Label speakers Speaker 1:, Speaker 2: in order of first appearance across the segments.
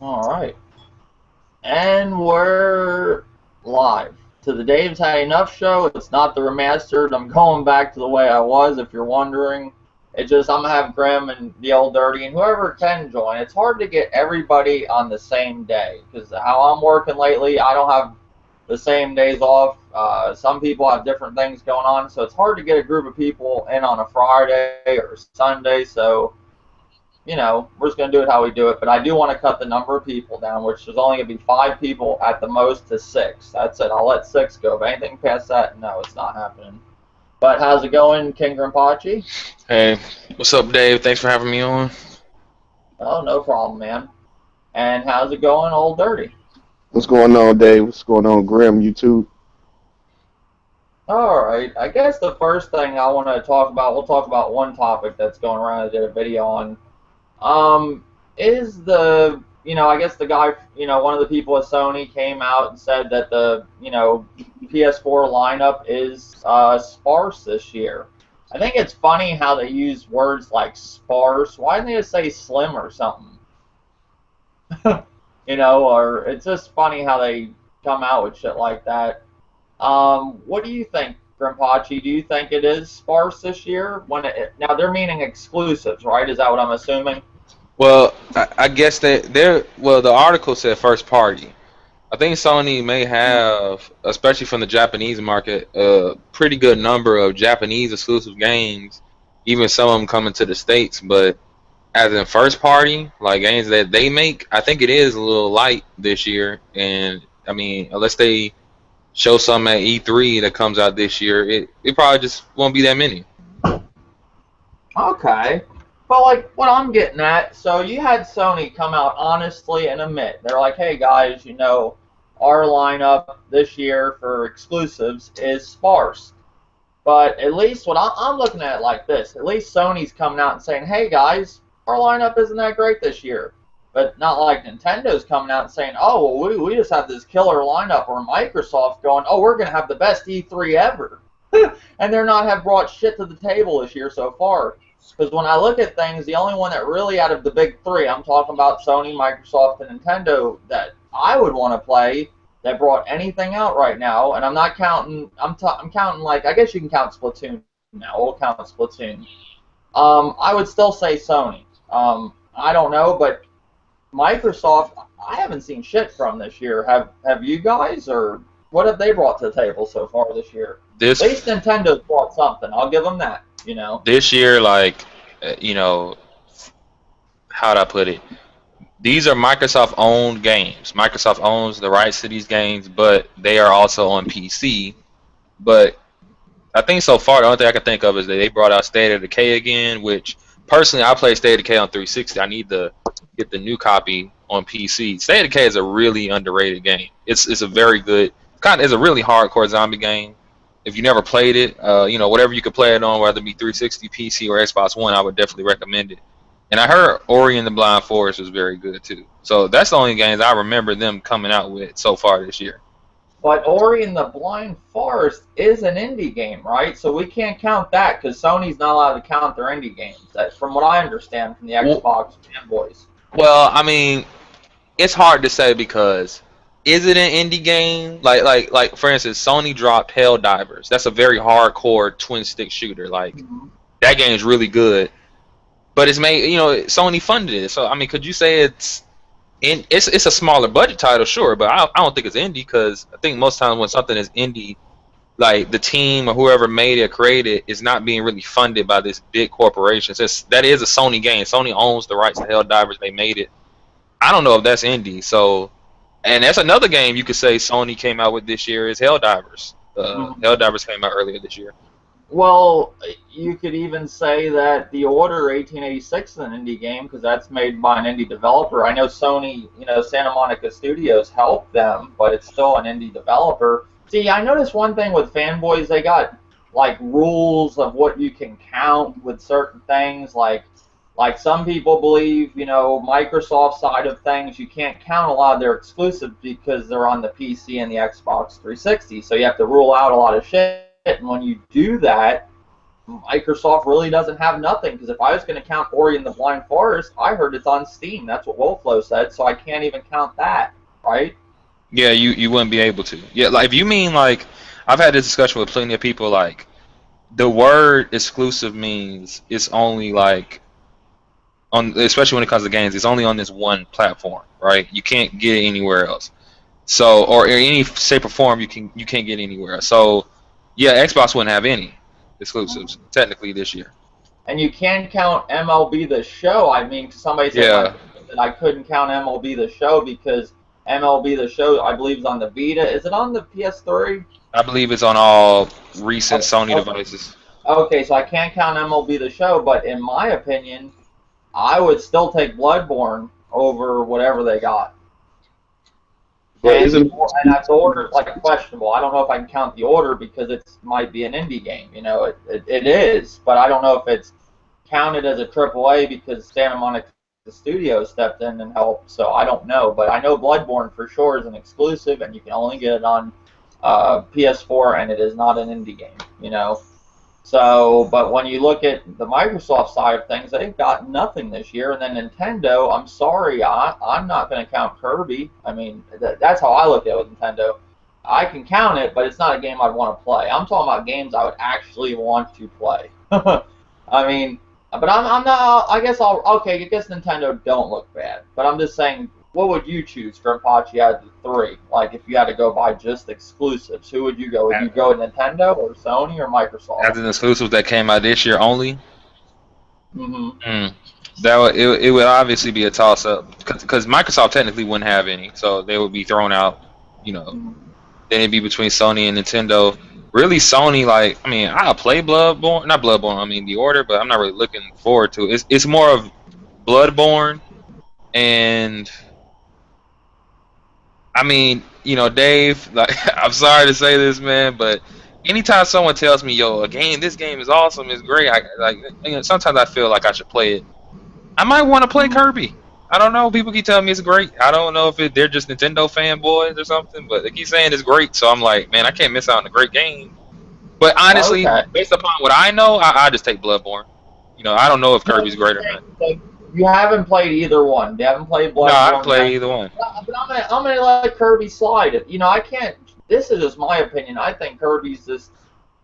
Speaker 1: All right. And we're live to the Dave's Had Enough show. It's not the remastered. I'm going back to the way I was, if you're wondering. It just, I'm going to have Grim and the Old Dirty and whoever can join. It's hard to get everybody on the same day because how I'm working lately, I don't have the same days off. Some people have different things going on, so it's hard to get a group of people in on a Friday or Sunday. So we're just going to do it how we do it. But I do want to cut the number of people down, which is only going to be 5 people at the most to 6. That's it. I'll let 6 go. If anything past that, no, it's not happening. But how's it going, King Grimpachi?
Speaker 2: Hey, what's up, Dave? Thanks for having me on.
Speaker 1: Oh, no problem, man. And how's it going, Old Dirty?
Speaker 3: What's going on, Dave? What's going on, Grim? You too?
Speaker 1: All right. I guess the first thing I want to talk about, we'll talk about one topic that's going around. I did a video on. Is I guess the guy, one of the people at Sony came out and said that the, PS4 lineup is sparse this year. I think it's funny how they use words like sparse. Why didn't they just say slim or something? Or it's just funny how they come out with shit like that. What do you think, Grimpachi? Do you think it is sparse this year? Now they're meaning exclusives, right? Is that what I'm assuming?
Speaker 2: Well, I guess the article said first party. I think Sony may have, especially from the Japanese market, a pretty good number of Japanese exclusive games, even some of them coming to the States. But as in first party, like games that they make, I think it is a little light this year. And I mean, unless they show something at E3 that comes out this year, it probably just won't be that many.
Speaker 1: Okay. But like what I'm getting at, so you had Sony come out honestly and admit they're like, hey guys, our lineup this year for exclusives is sparse. But at least what I'm looking at it like this, at least Sony's coming out and saying, hey guys, our lineup isn't that great this year. But not like Nintendo's coming out and saying, oh, well, we just have this killer lineup, or Microsoft's going, oh, we're going to have the best E3 ever. And they're not have brought shit to the table this year so far. Because when I look at things, the only one that really out of the big three, I'm talking about Sony, Microsoft, and Nintendo, that I would want to play that brought anything out right now, and I'm not counting. I'm counting like I guess you can count Splatoon now. We'll count Splatoon. I would still say Sony. I don't know, but Microsoft, I haven't seen shit from this year. Have you guys, or what have they brought to the table so far this year? At
Speaker 2: This
Speaker 1: least Nintendo's brought something. I'll give them that.
Speaker 2: this year, like, you know, how'd I put it? These are Microsoft owned games. Microsoft owns the rights to these games, but they are also on PC. But I think so far the only thing I can think of is that they brought out State of Decay again, which personally I play State of Decay on 360. I need to get the new copy on PC. State of Decay is a really underrated game. It's a very good it's a really hardcore zombie game. If you never played it, whatever you could play it on, whether it be 360, PC, or Xbox One, I would definitely recommend it. And I heard Ori and the Blind Forest was very good too. So that's the only games I remember them coming out with so far this year.
Speaker 1: But Ori and the Blind Forest is an indie game, right? So we can't count that because Sony's not allowed to count their indie games. That's from what I understand from the
Speaker 2: Well,
Speaker 1: Xbox fanboys.
Speaker 2: well, I mean, it's hard to say because is it an indie game? Like for instance, Sony dropped Helldivers. That's a very hardcore twin stick shooter. Like
Speaker 1: Mhm.
Speaker 2: that game is really good, but it's made Sony funded it. So I mean, could you say it's a smaller budget title, sure, but I don't think it's indie because I think most times when something is indie, like the team or whoever made it, created, is not being really funded by this big corporation. That is a Sony game. Sony owns the rights to Helldivers. They made it. I don't know if that's indie. So, and that's another game you could say Sony came out with this year is Helldivers.
Speaker 1: Mhm.
Speaker 2: Helldivers came out earlier this year.
Speaker 1: Well, you could even say that The Order 1886 is an indie game because that's made by an indie developer. I know Sony, Santa Monica Studios helped them, but it's still an indie developer. See, I noticed one thing with fanboys, they got like rules of what you can count with certain things. Like some people believe, Microsoft side of things, you can't count a lot of their exclusives because they're on the PC and the Xbox 360. So you have to rule out a lot of shit. And when you do that, Microsoft really doesn't have nothing, because if I was going to count Ori and the Blind Forest, I heard it's on Steam. That's what Wolflow said, so I can't even count that, right?
Speaker 2: Yeah, you wouldn't be able to. Yeah, like if you mean like I've had this discussion with plenty of people. Like the word exclusive means it's only like on, especially when it comes to games, it's only on this one platform, right? You can't get it anywhere else. So, or in any shape or form, you can't get anywhere. So, yeah, Xbox wouldn't have any exclusives technically this year.
Speaker 1: And you can count MLB The Show. I mean, somebody said
Speaker 2: Yeah,
Speaker 1: that I couldn't count MLB The Show because MLB The Show, I believe, is on the Vita. Is it on the PS3?
Speaker 2: I believe it's on all recent Sony
Speaker 1: Okay,
Speaker 2: devices.
Speaker 1: okay, so I can't count MLB The Show, but in my opinion, I would still take Bloodborne over whatever they got.
Speaker 3: But
Speaker 1: And
Speaker 3: isn't
Speaker 1: the order like questionable. I don't know if I can count the order because it might be an indie game. You know, it is, but I don't know if it's counted as a AAA because Santa Monica Studios stepped in and helped. So I don't know, but I know Bloodborne for sure is an exclusive, and you can only get it on PS4, and it is not an indie game. You know. So, but when you look at the Microsoft side of things, they've got nothing this year. And then Nintendo, I'm sorry, I'm not going to count Kirby. I mean, that's how I look at it with Nintendo. I can count it, but it's not a game I'd want to play. I'm talking about games I would actually want to play. I mean, but I'm not, I guess okay, I guess Nintendo don't look bad. But I'm just saying, what would you choose, Grimpachi, out of the three? Like, if you had to go by just exclusives, who would you go? Would you go with Nintendo or Sony or Microsoft?
Speaker 2: As an exclusive that came out this year only,
Speaker 1: Mm-hmm.
Speaker 2: that would it would obviously be a toss up because Microsoft technically wouldn't have any, so they would be thrown out. You know, then it'd be between Sony and Nintendo. Really, Sony, like, I mean, I'll play Bloodborne, not Bloodborne, I mean The Order, but I'm not really looking forward to it. It's more of Bloodborne, and I mean, you know, Dave, like, I'm sorry to say this, man, but anytime someone tells me, yo, this game is awesome, it's great, you know, sometimes I feel like I should play it. I might want to play Kirby. I don't know. People keep telling me it's great. I don't know if they're just Nintendo fanboys or something, but they keep saying it's great. So I'm like, man, I can't miss out on a great game. But honestly,
Speaker 1: Okay.
Speaker 2: based upon what I know, I just take Bloodborne. You know, I don't know if Kirby's great or not.
Speaker 1: You haven't played either one. You haven't played Bloodborne.
Speaker 2: No, I haven't played either one.
Speaker 1: But I'm gonna let Kirby slide. You know, I can't. This is just my opinion. I think Kirby's just.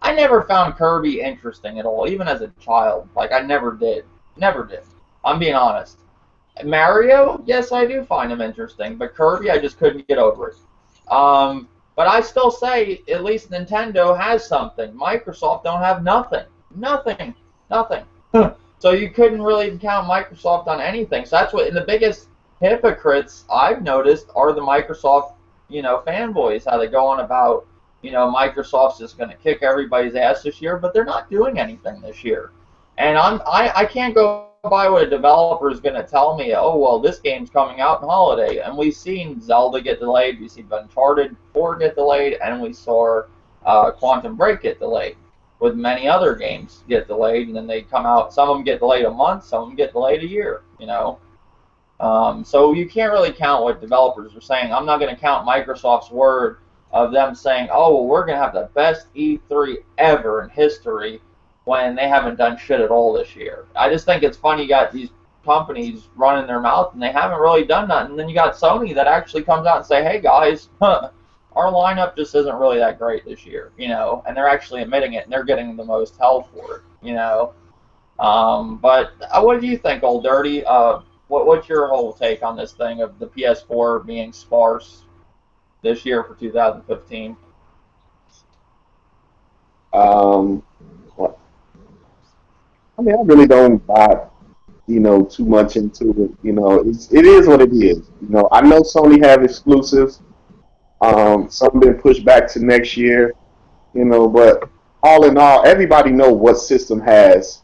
Speaker 1: I never found Kirby interesting at all, even as a child. Like, I never did. Never did. I'm being honest. Mario, yes, I do find him interesting, but Kirby, I just couldn't get over it. But I still say at least Nintendo has something. Microsoft don't have nothing. Nothing. Nothing. So you couldn't really count Microsoft on anything. So that's what, and the biggest hypocrites I've noticed are the Microsoft, you know, fanboys, how they go on about, you know, Microsoft's just going to kick everybody's ass this year, but they're not doing anything this year. And I can't go by what a developer is going to tell me, oh, well, this game's coming out in holiday. And we've seen Zelda get delayed, we've seen Uncharted 4 get delayed, and we saw Quantum Break get delayed, with many other games get delayed, and then they come out. Some of them get delayed a month, some of them get delayed a year, you know. So you can't really count what developers are saying. I'm not going to count Microsoft's word of them saying, oh, well, we're going to have the best E3 ever in history, when they haven't done shit at all this year. I just think it's funny you got these companies running their mouth and they haven't really done nothing. And then you got Sony that actually comes out and say, hey guys, our lineup just isn't really that great this year, you know, and they're actually admitting it and they're getting the most hell for it, you know. But what do you think, Old Dirty? What's your whole take on this thing of the PS4 being sparse this year for 2015?
Speaker 3: I mean, I really don't buy, you know, too much into it. You know, it is what it is. You know, I know Sony have exclusives. Some been pushed back to next year. You know, but all in all, everybody know what system has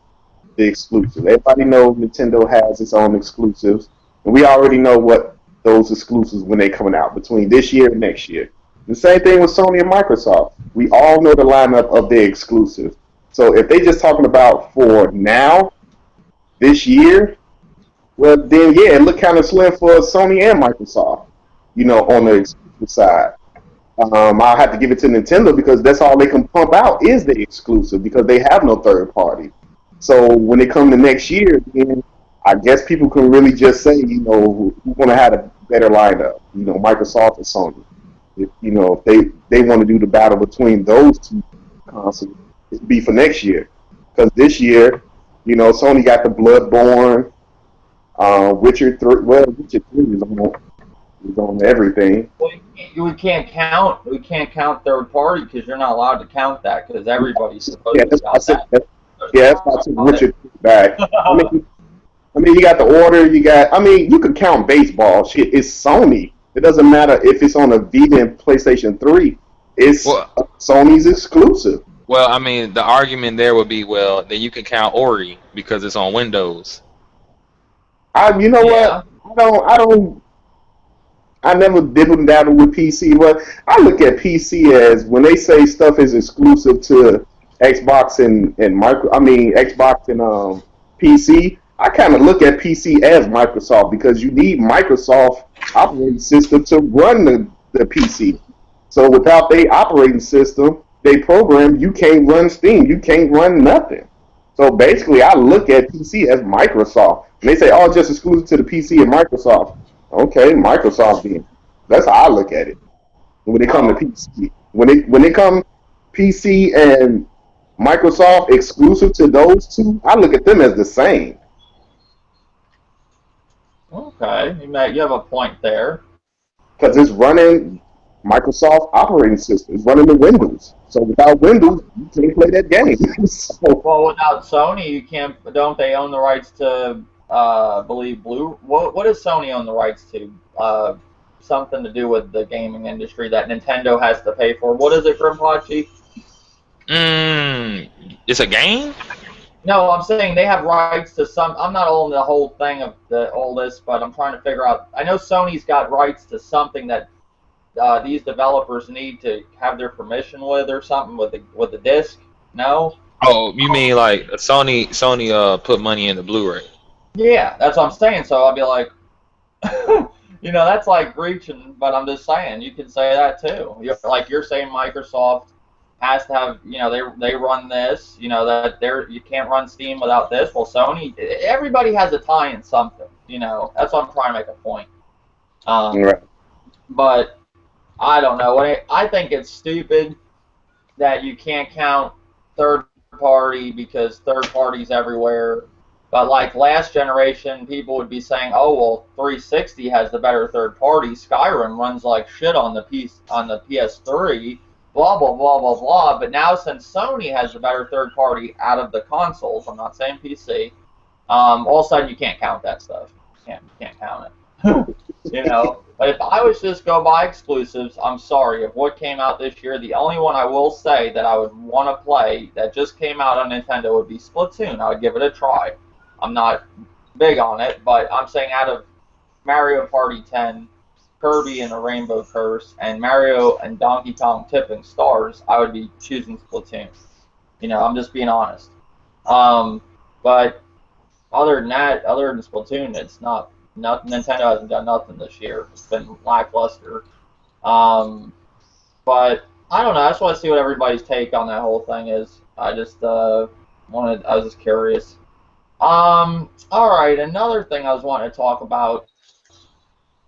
Speaker 3: the exclusive. Everybody knows Nintendo has its own exclusives, and we already know what those exclusives when they coming out between this year and next year. The same thing with Sony and Microsoft. We all know the lineup of their exclusives. So if they just talking about for now, this year, well then yeah, it look kind of slim for Sony and Microsoft, you know, on the exclusive side. I'll have to give it to Nintendo because that's all they can pump out is the exclusive because they have no third party. So when it comes to next year, then I guess people can really just say, who's going to have a better lineup, Microsoft or Sony. If they want to do the battle between those two consoles, it'd be for next year. Because this year, Sony got the Bloodborne, Witcher 3. Well, Witcher 3 is on everything.
Speaker 1: Well, we can't count third party because you're not allowed to count that because everybody's supposed to count that.
Speaker 3: That's why I took Witcher 3 back. I mean, you got the Order. You could count baseball. Shit, it's Sony. It doesn't matter if it's on a Vita and PlayStation 3. It's Sony's exclusive.
Speaker 2: Well, I mean, the argument there would be, well, then you can count Ori because it's on Windows.
Speaker 3: You know what? I never dibbled dabble with PC, but I look at PC as when they say stuff is exclusive to Xbox and Xbox and PC. I kind of look at PC as Microsoft because you need Microsoft operating system to run the PC. So without their operating system, they program, you can't run Steam, you can't run nothing. So basically, I look at PC as Microsoft. And they say, oh, just exclusive to the PC and Microsoft. Okay, Microsoft then. That's how I look at it. When it comes to PC. When it comes PC and Microsoft exclusive to those two, I look at them as the same.
Speaker 1: Okay, you have a point there.
Speaker 3: Because it's running Microsoft operating system. It's running the Windows. So without Windows, you can't play that game.
Speaker 1: Well, without Sony, you can't. Don't they own the rights to? Believe Blue. What does Sony own the rights to? Something to do with the gaming industry that Nintendo has to pay for. What is it, Grimpachi?
Speaker 2: It's a game?
Speaker 1: No, I'm saying they have rights to some. I'm not all in the whole thing of all this, but I'm trying to figure out. I know Sony's got rights to something that these developers need to have their permission with, or something with the disc. No.
Speaker 2: Oh, you mean like Sony put money in the Blu-ray?
Speaker 1: Yeah, that's what I'm saying. So I'll be like, that's like reaching, but I'm just saying you can say that too. You're saying Microsoft has to have, they run this, that you can't run Steam without this. Well, Sony, everybody has a tie in something, That's what I'm trying to make a point.
Speaker 3: Right.
Speaker 1: But I don't know. I think it's stupid that you can't count third party because third party's everywhere. But like last generation, people would be saying, "Oh well, 360 has the better third party. Skyrim runs like shit on the PS3." Blah blah blah blah blah. But now since Sony has the better third party out of the consoles, I'm not saying PC. All of a sudden you can't count that stuff. You can't count it. But if I was just go by exclusives, I'm sorry. If what came out this year, the only one I will say that I would want to play that just came out on Nintendo would be Splatoon. I would give it a try. I'm not big on it, but I'm saying out of Mario Party 10, Kirby and the Rainbow Curse, and Mario and Donkey Kong Tipping Stars, I would be choosing Splatoon. I'm just being honest. But other than that, other than Splatoon, it's not. Nintendo hasn't done nothing this year. It's been lackluster. But I don't know. I just want to see what everybody's take on that whole thing is. I was just curious. All right. Another thing I was wanting to talk about.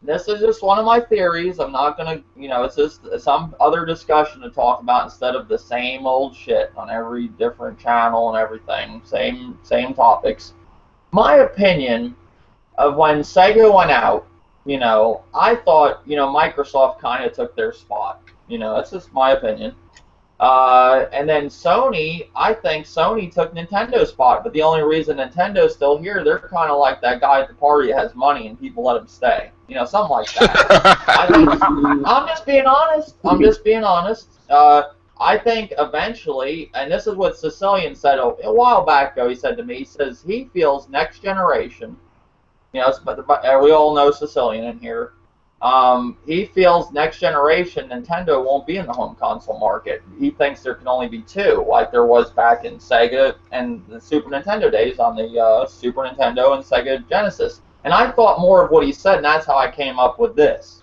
Speaker 1: This is just one of my theories. I'm not gonna, it's just some other discussion to talk about instead of the same old shit on every different channel and everything. Same topics. My opinion of when Sega went out, I thought, Microsoft kind of took their spot. That's just my opinion. And then Sony, I think Sony took Nintendo's spot, but the only reason Nintendo's still here, they're kind of like that guy at the party that has money and people let him stay. Something like that. I'm just being honest. I think eventually, and this is what Sicilian said a while back ago, he said to me, he says he feels next generation, but we all know Sicilian in here. He feels next generation Nintendo won't be in the home console market. He thinks there can only be two, like there was back in Sega and the Super Nintendo days on the Super Nintendo and Sega Genesis. And I thought more of what he said, and that's how I came up with this.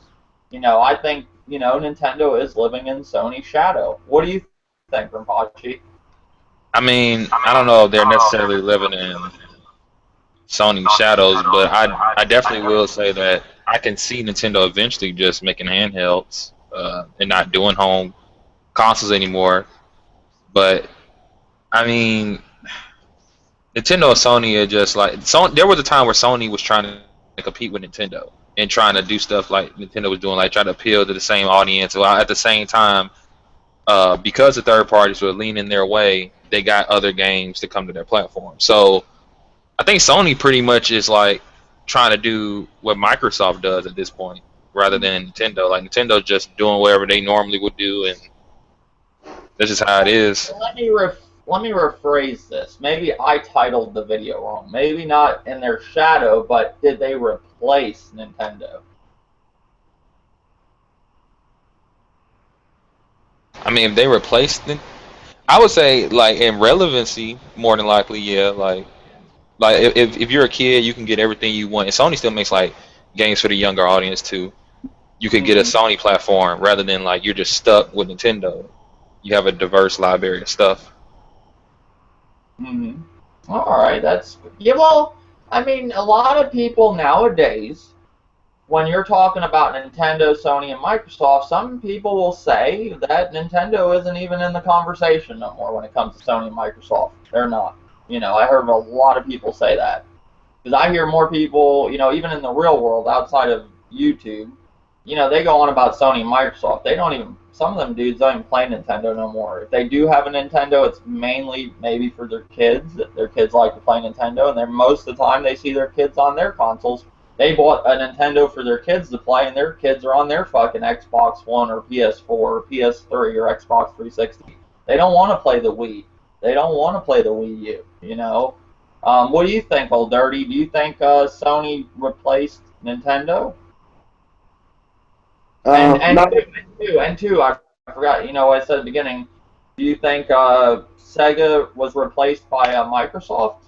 Speaker 1: I think Nintendo is living in Sony's shadow. What do you think, Rinpoche?
Speaker 2: I mean, I don't know if they're necessarily living in Sony shadows, but I definitely will say that I can see Nintendo eventually just making handhelds and not doing home consoles anymore. But I mean, Nintendo and Sony are just like there was a time where Sony was trying to compete with Nintendo and trying to do stuff like Nintendo was doing, like trying to appeal to the same audience. While at the same time, because the third parties were leaning their way, they got other games to come to their platform. So I think Sony pretty much is like trying to do what Microsoft does at this point, rather than Nintendo. Like Nintendo's just doing whatever they normally would do, and that's just how it is.
Speaker 1: Let me rephrase this. Maybe I titled the video wrong. Maybe not in their shadow, but did they replace Nintendo?
Speaker 2: I mean, if they replaced it, I would say like in relevancy, more than likely, yeah. Like if you're a kid, you can get everything you want. And Sony still makes like games for the younger audience too. You could get a Sony platform rather than like you're just stuck with Nintendo. You have a diverse library of stuff.
Speaker 1: All right, that's yeah. Well, I mean, a lot of people nowadays, when you're talking about Nintendo, Sony, and Microsoft, some people will say that Nintendo isn't even in the conversation no more when it comes to Sony and Microsoft. They're not. I heard a lot of people say that. Because I hear more people, even in the real world outside of YouTube, they go on about Sony and Microsoft. They don't even, some of them dudes don't even play Nintendo no more. If they do have a Nintendo, it's mainly maybe for their kids. Their kids like to play Nintendo, and most of the time they see their kids on their consoles. They bought a Nintendo for their kids to play, and their kids are on their fucking Xbox One or PS4 or PS3 or Xbox 360. They don't want to play the Wii. They don't want to play the Wii U, What do you think, Old Dirty? Do you think Sony replaced Nintendo? And two, I forgot, what I said at the beginning. Do you think Sega was replaced by Microsoft?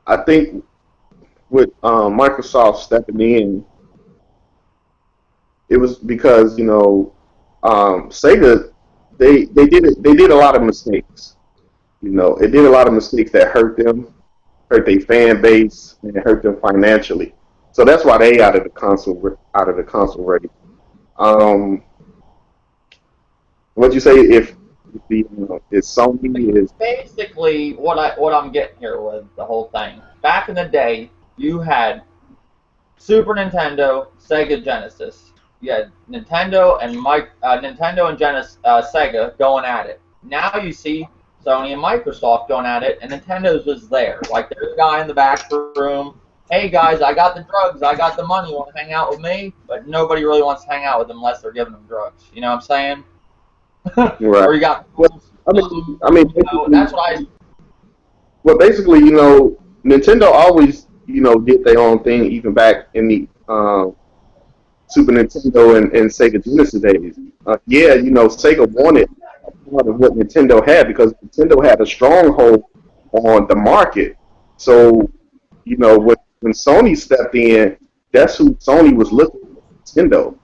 Speaker 3: I think with Microsoft stepping in, it was because Sega they did a lot of mistakes. It did a lot of mistakes that hurt them, hurt their fan base, and it hurt them financially. So that's why they out of the console ready. What'd you say if Sony is
Speaker 1: basically what I'm getting here with the whole thing. Back in the day, you had Super Nintendo, Sega Genesis. You had Nintendo and Sega going at it. Now you see Sony and Microsoft going at it, and Nintendo's just there. Like there's a guy in the back room. Hey guys, I got the drugs, I got the money. Want to hang out with me? But nobody really wants to hang out with them unless they're giving them drugs. You know what I'm saying?
Speaker 3: right?
Speaker 1: Or you got. That's what I.
Speaker 3: Well, basically, Nintendo always, did their own thing, even back in the Super Nintendo and Sega Genesis days. Sega wanted part of what Nintendo had because Nintendo had a stronghold on the market. So, when Sony stepped in, that's who Sony was looking at, Nintendo.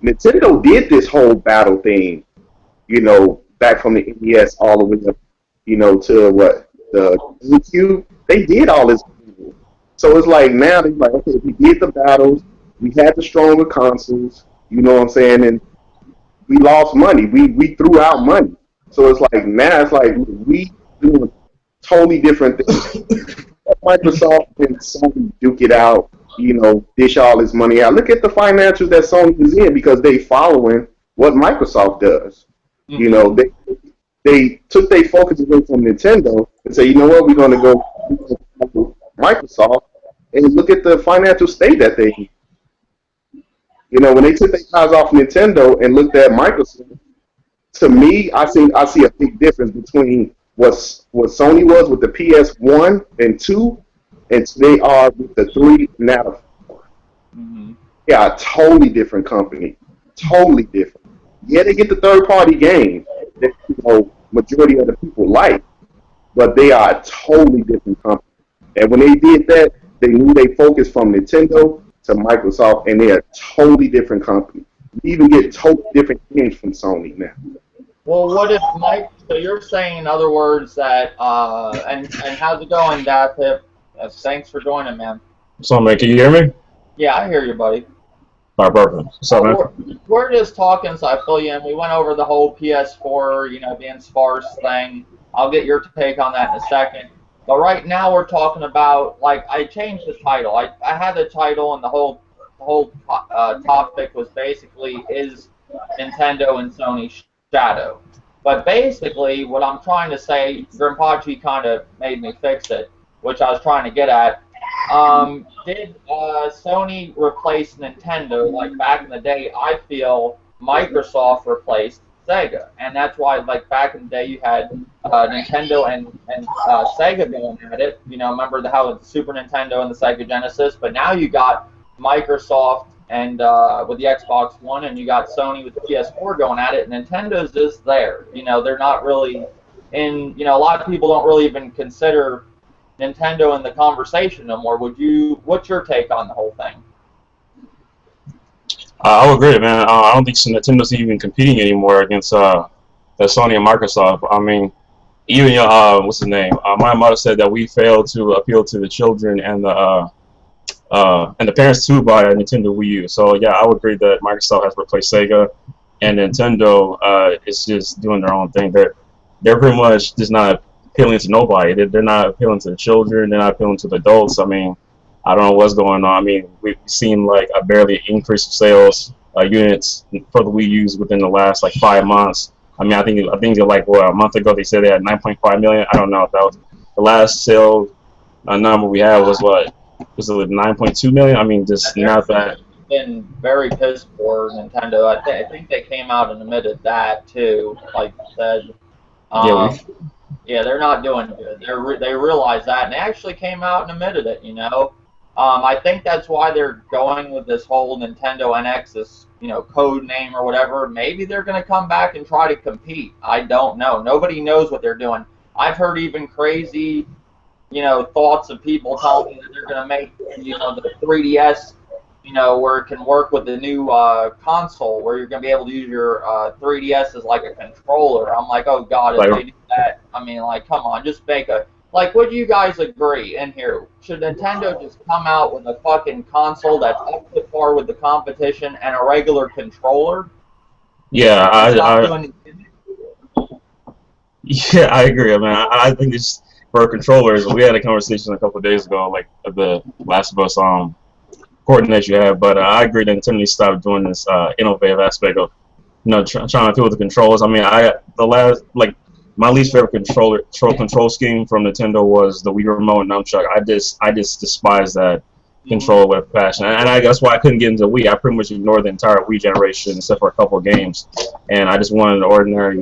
Speaker 3: Nintendo did this whole battle thing, back from the NES all the way up, to what, the GameCube. They did all this. So it's like now they're like, okay, we did the battles, we had the stronger consoles, you know what I'm saying, and we lost money. We threw out money. So it's like now it's like we doing totally different things. Microsoft and Sony duke it out, dish all this money out. Look at the financials that Sony is in because they following what Microsoft does. They took their focus away from Nintendo and say, you know what, we're going to go Microsoft and look at the financial state that they in. When they took their eyes off Nintendo and looked at Microsoft, to me, I see a big difference between what Sony was with the PS1 and 2, and they are with the 3 now. They are a totally different company. Totally different. Yeah, they get the third-party games that majority of the people like, but they are a totally different company. And when they did that, they knew they focused from Nintendo to Microsoft, and they're a totally different company. You even get totally different games from Sony now.
Speaker 1: Well, what if Mike? So you're saying, in other words, that and how's it going, Dap Hip? Thanks for joining, man.
Speaker 4: So, man, can you hear me?
Speaker 1: Yeah, I hear you, buddy.
Speaker 4: All right, perfect. What's up, man?
Speaker 1: We're just talking, so I fill you in. We went over the whole PS4, being sparse thing. I'll get your take on that in a second. But right now we're talking about, like, I changed the title. I had the title, and the whole topic was basically, is Nintendo and Sony shadow? But basically, what I'm trying to say, Grimpachi kind of made me fix it, which I was trying to get at. Did Sony replace Nintendo? Like back in the day, I feel Microsoft replaced Sega, and that's why, like back in the day, you had Nintendo and Sega going at it. Remember how the Super Nintendo and the Sega Genesis? But now you got Microsoft and with the Xbox One, and you got Sony with the PS4 going at it. And Nintendo's just there. They're not really in. A lot of people don't really even consider Nintendo in the conversation no more. What's your take on the whole thing?
Speaker 4: I would agree, man. I don't think Nintendo's even competing anymore against the Sony and Microsoft. I mean, even what's his name? My mother said that we failed to appeal to the children and the parents too by Nintendo Wii U. So yeah, I would agree that Microsoft has replaced Sega, and Nintendo is just doing their own thing. They're pretty much just not appealing to nobody. They're not appealing to the children. They're not appealing to the adults. I mean, I don't know what's going on. I mean, we've seen like a barely increase of sales units for the Wii U's within the last like 5 months. I mean, I think they're like a month ago they said they had 9.5 million. I don't know if that was the last sale number we had was what was it 9.2 million? I mean, just not that.
Speaker 1: Been very pissed for Nintendo. I think they came out and admitted that too. Like you said. Yeah, they're not doing good. They realize that, and they actually came out and admitted it. I think that's why they're going with this whole Nintendo NX, this code name or whatever. Maybe they're going to come back and try to compete. I don't know. Nobody knows what they're doing. I've heard even crazy, thoughts of people telling me that they're going to make, the 3DS. Where it can work with the new console, where you're going to be able to use your 3DS as like a controller. I'm like, oh God, if they do that, I mean, like, come on, just make a, like, would you guys agree in here? Should Nintendo just come out with a fucking console that's up to par with the competition and a regular controller?
Speaker 4: Yeah, I agree. I mean, I think it's for controllers. We had a conversation a couple of days ago, like the Last of Us coordinate you have, but I agree that Nintendo needs to stop doing this innovative aspect of trying to appeal with the controllers. I mean, my least favorite control scheme from Nintendo was the Wii Remote and Nunchuck. I just despise that control with passion, and that's why I couldn't get into Wii. I pretty much ignored the entire Wii generation except for a couple of games, and I just wanted an ordinary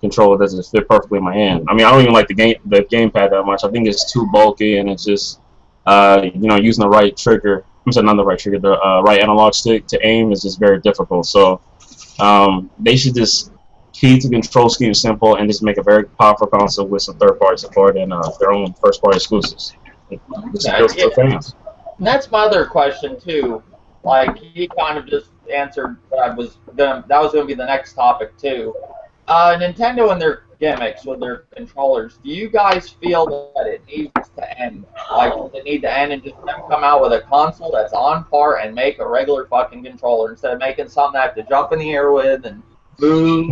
Speaker 4: controller that just fit perfectly in my hand. I mean, I don't even like the gamepad that much. I think it's too bulky, and it's just using the right trigger. Not the right trigger, the right analog stick to aim is just very difficult. So they should just keep the control scheme simple and just make a very powerful console with some third-party support and their own first-party exclusives. Fans.
Speaker 1: And that's my other question too. Like he kind of just answered that was going to be the next topic too. Nintendo and their gimmicks with their controllers. Do you guys feel that it needs to end? Like, does it need to end and just come out with a console that's on par and make a regular fucking controller instead of making something I have to jump in the air with and move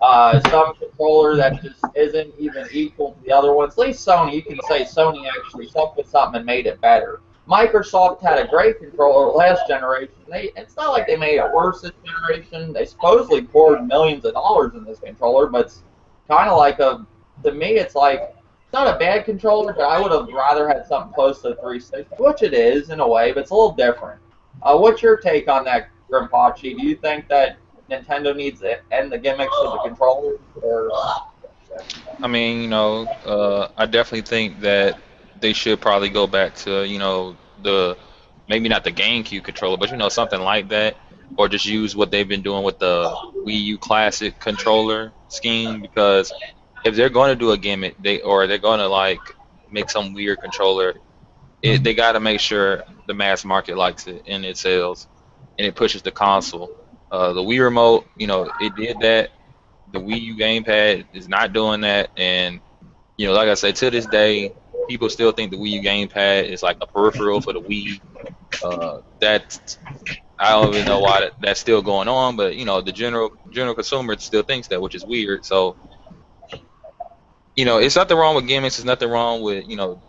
Speaker 1: and some controller that just isn't even equal to the other ones? At least Sony, you can say Sony actually stuck with something and made it better. Microsoft had a great controller last generation. It's not like they made it worse this generation. They supposedly poured millions of dollars in this controller, but it's kind of like to me, it's like, it's not a bad controller, but I would have rather had something close to 360, which it is in a way, but it's a little different. What's your take on that, Grimpachi? Do you think that Nintendo needs to end the gimmicks of the controllers? Or,
Speaker 2: I mean, I definitely think that they should probably go back to, the maybe not the GameCube controller, but something like that, or just use what they've been doing with the Wii U Classic controller scheme. Because if they're going to do a gimmick, they're going to like make some weird controller they got to make sure the mass market likes it and it sells, and it pushes the console. The Wii remote, it did that. The Wii U gamepad is not doing that, and like I said, to this day, people still think the Wii U gamepad is like a peripheral for the Wii. That I don't even know why that's still going on, but the general consumer still thinks that, which is weird. So it's nothing wrong with gimmicks. There's nothing wrong with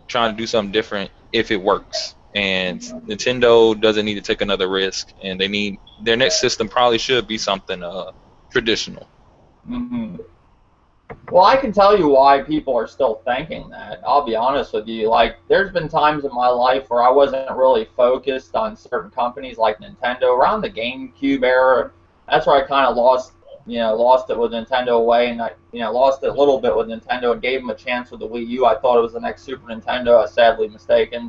Speaker 2: trying to do something different if it works. And Nintendo doesn't need to take another risk, and their next system probably should be something traditional.
Speaker 1: Mm-hmm. Well, I can tell you why people are still thinking that. I'll be honest with you. Like, there's been times in my life where I wasn't really focused on certain companies like Nintendo. Around the GameCube era, that's where I kind of lost it with Nintendo away, and I, lost it a little bit with Nintendo and gave them a chance with the Wii U. I thought it was the next Super Nintendo. I was sadly mistaken.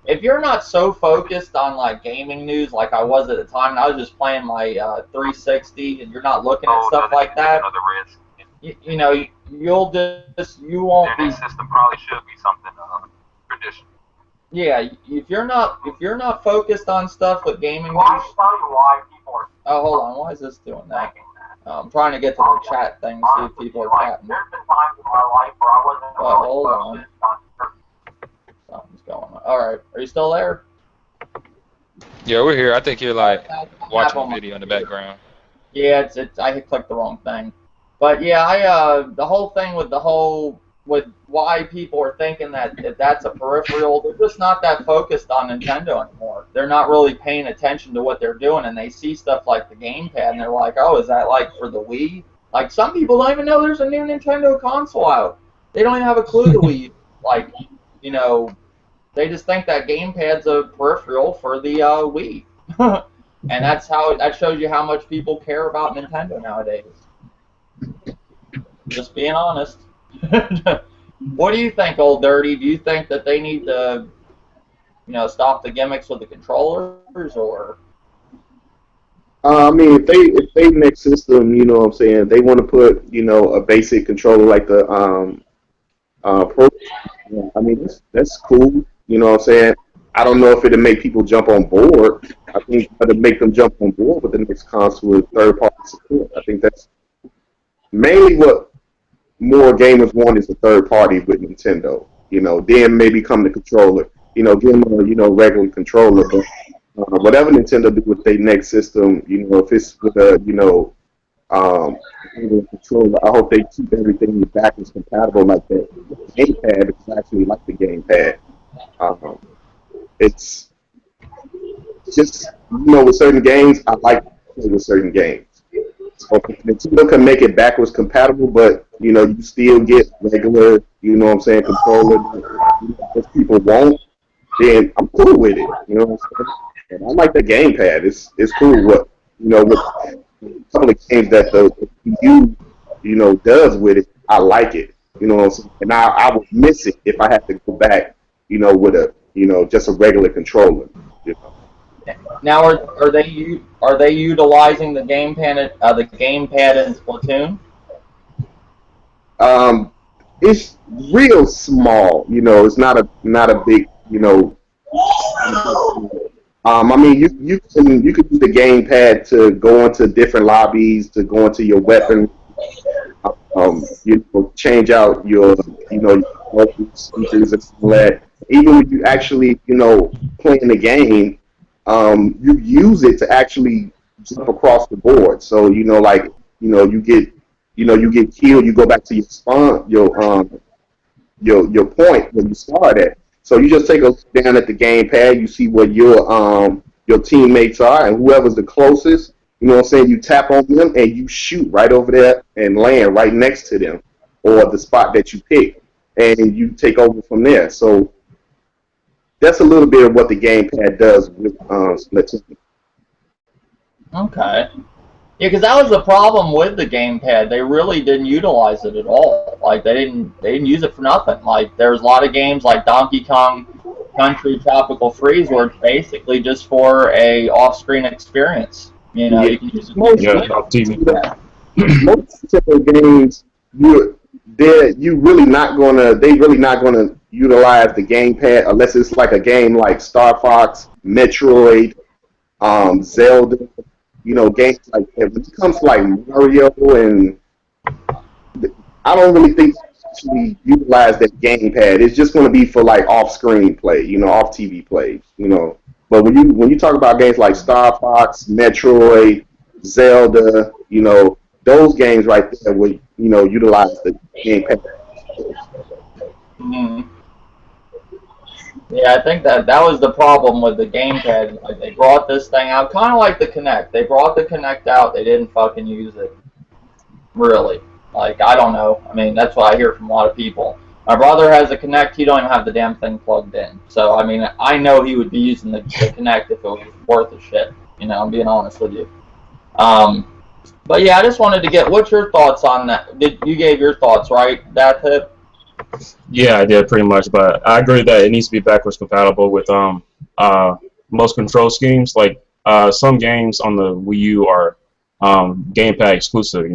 Speaker 1: If you're not so focused on like gaming news like I was at the time, and I was just playing my 360, and you're not looking at stuff like that, you won't be.
Speaker 2: System probably should be something traditional.
Speaker 1: Yeah, if you're not focused on stuff with gaming news.
Speaker 2: Well, I can tell you why people are.
Speaker 1: Oh, hold on. Why is this doing that? I'm trying to get to the chat thing to see if people are chatting.
Speaker 2: There's been times in my life where I wasn't.
Speaker 1: Oh, hold on. Something's going on. All right, are you still there?
Speaker 2: Yeah, we're here. I think you're like watching a video in the background.
Speaker 1: Yeah, I clicked the wrong thing. But yeah, the whole thing with why people are thinking that that's a peripheral, they're just not that focused on Nintendo anymore. They're not really paying attention to what they're doing, and they see stuff like the gamepad, and they're like, oh, is that like for the Wii? Like, some people don't even know there's a new Nintendo console out. They don't even have a clue the Wii. Like, they just think that gamepad's a peripheral for the Wii. And that shows you how much people care about Nintendo nowadays. Just being honest. What do you think, Old Dirty? Do you think that they need to, stop the gimmicks with the controllers, or?
Speaker 3: I mean, if they next system, you know what I'm saying, they want to put, a basic controller like the Pro. I mean, that's cool. You know what I'm saying? I don't know if it'll make people jump on board. I think it'll make them jump on board with the next console with third-party support. I think that's mainly what more gamers want, is a third party with Nintendo. Then maybe come the controller. Give them a regular controller. But whatever Nintendo do with their next system, if it's with a controller, I hope they keep everything backwards compatible like that. The gamepad is actually like the gamepad. It's just with certain games, I like to play with certain games. So Nintendo can make it backwards compatible, but you still get regular, controller that people want. Then I'm cool with it. You know what I'm saying? And I like the gamepad. It's cool. With a couple of games that the Wii does with it, I like it. You know what I'm saying? And I would miss it if I had to go back, with a just a regular controller.
Speaker 1: Now, are they utilizing the gamepad in Splatoon?
Speaker 3: It's real small. It's not a big. I mean, you can use the gamepad to go into different lobbies, to go into your weapon. Change out your features and all that. Even when you actually playing the game. You use it to actually jump across the board. So you get killed, you go back to your spawn, your point where you start at. So you just take a look down at the gamepad, you see where your teammates are, and whoever's the closest, you tap on them and you shoot right over there and land right next to them, or the spot that you pick, and you take over from there. So that's a little bit of what the gamepad does with Splatoon.
Speaker 1: Okay. Yeah, because that was the problem with the gamepad. They really didn't utilize it at all. Like, they didn't use it for nothing. Like, there's a lot of games like Donkey Kong Country Tropical Freeze where it's basically just for a off-screen experience. You can use it.
Speaker 3: Most Nintendo games, you really not gonna utilize the gamepad unless it's like a game like Star Fox, Metroid, Zelda, games like that. When it comes to like Mario, and I don't really think they actually utilize that gamepad. It's just going to be for like off-screen play, off TV play, But when you talk about games like Star Fox, Metroid, Zelda, those games right there would utilize the gamepad.
Speaker 1: Mm-hmm. Yeah, I think that was the problem with the gamepad. Like, they brought this thing out, kind of like the Kinect. They brought the Kinect out, they didn't fucking use it. Really. Like, I don't know. I mean, that's what I hear from a lot of people. My brother has a Kinect, he don't even have the damn thing plugged in. So, I mean, I know he would be using the Kinect if it was worth a shit. I'm being honest with you. But yeah, I just wanted to get, what's your thoughts on that? You gave your thoughts, right, HadeNuFF?
Speaker 4: Yeah, I did pretty much, but I agree that it needs to be backwards compatible with most control schemes. Like some games on the Wii U are gamepad exclusive.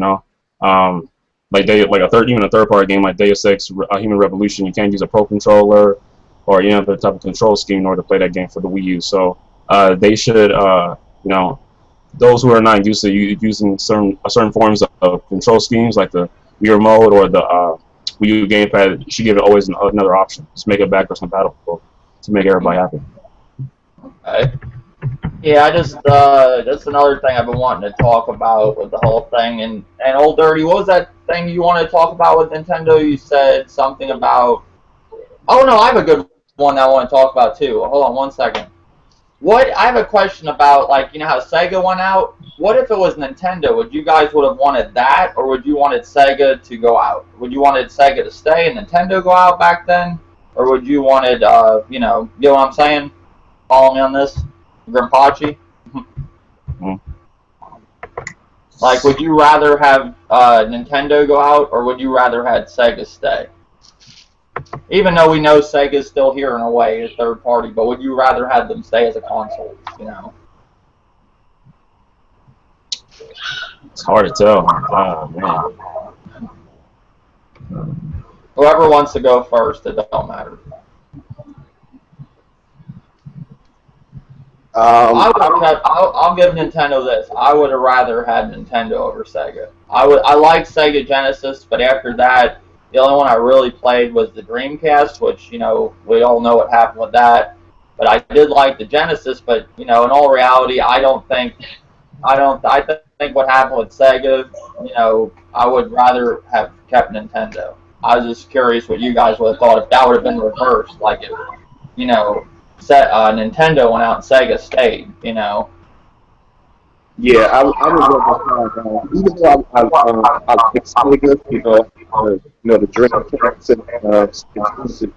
Speaker 4: Like even a third party game like Deus Ex Human Revolution, you can't use a Pro controller or any other type of control scheme in order to play that game for the Wii U. So they should, those who are not used to using certain forms of control schemes like the Wii Remote or the Wii U gamepad, you should give it always another option. Just make it backwards compatible to make everybody happy.
Speaker 1: Okay. Yeah, I just that's another thing I've been wanting to talk about with the whole thing. And Old Dirty, what was that thing you wanted to talk about with Nintendo? You said something about. Oh no, I have a good one that I want to talk about too. Hold on one second. I have a question about, like, how Sega went out? What if it was Nintendo? Would you guys would have wanted that, or would you wanted Sega to go out? Would you wanted Sega to stay and Nintendo go out back then? Or would you wanted, you know what I'm saying? Follow me on this? Grimpachi? Like, would you rather have Nintendo go out, or would you rather have Sega stay? Even though we know Sega's still here in a way, a third party, but would you rather have them stay as a console,
Speaker 4: It's hard to tell. Oh, man.
Speaker 1: Whoever wants to go first, it don't matter. I'll give Nintendo this. I would have rather had Nintendo over Sega. I like Sega Genesis, but after that, the only one I really played was the Dreamcast, which, we all know what happened with that. But I did like the Genesis, but, in all reality, I think what happened with Sega, I would rather have kept Nintendo. I was just curious what you guys would have thought if that would have been reversed, like if, Nintendo went out and Sega stayed,
Speaker 3: Yeah, I would rather have, even though I like Sega, the Dreamcast and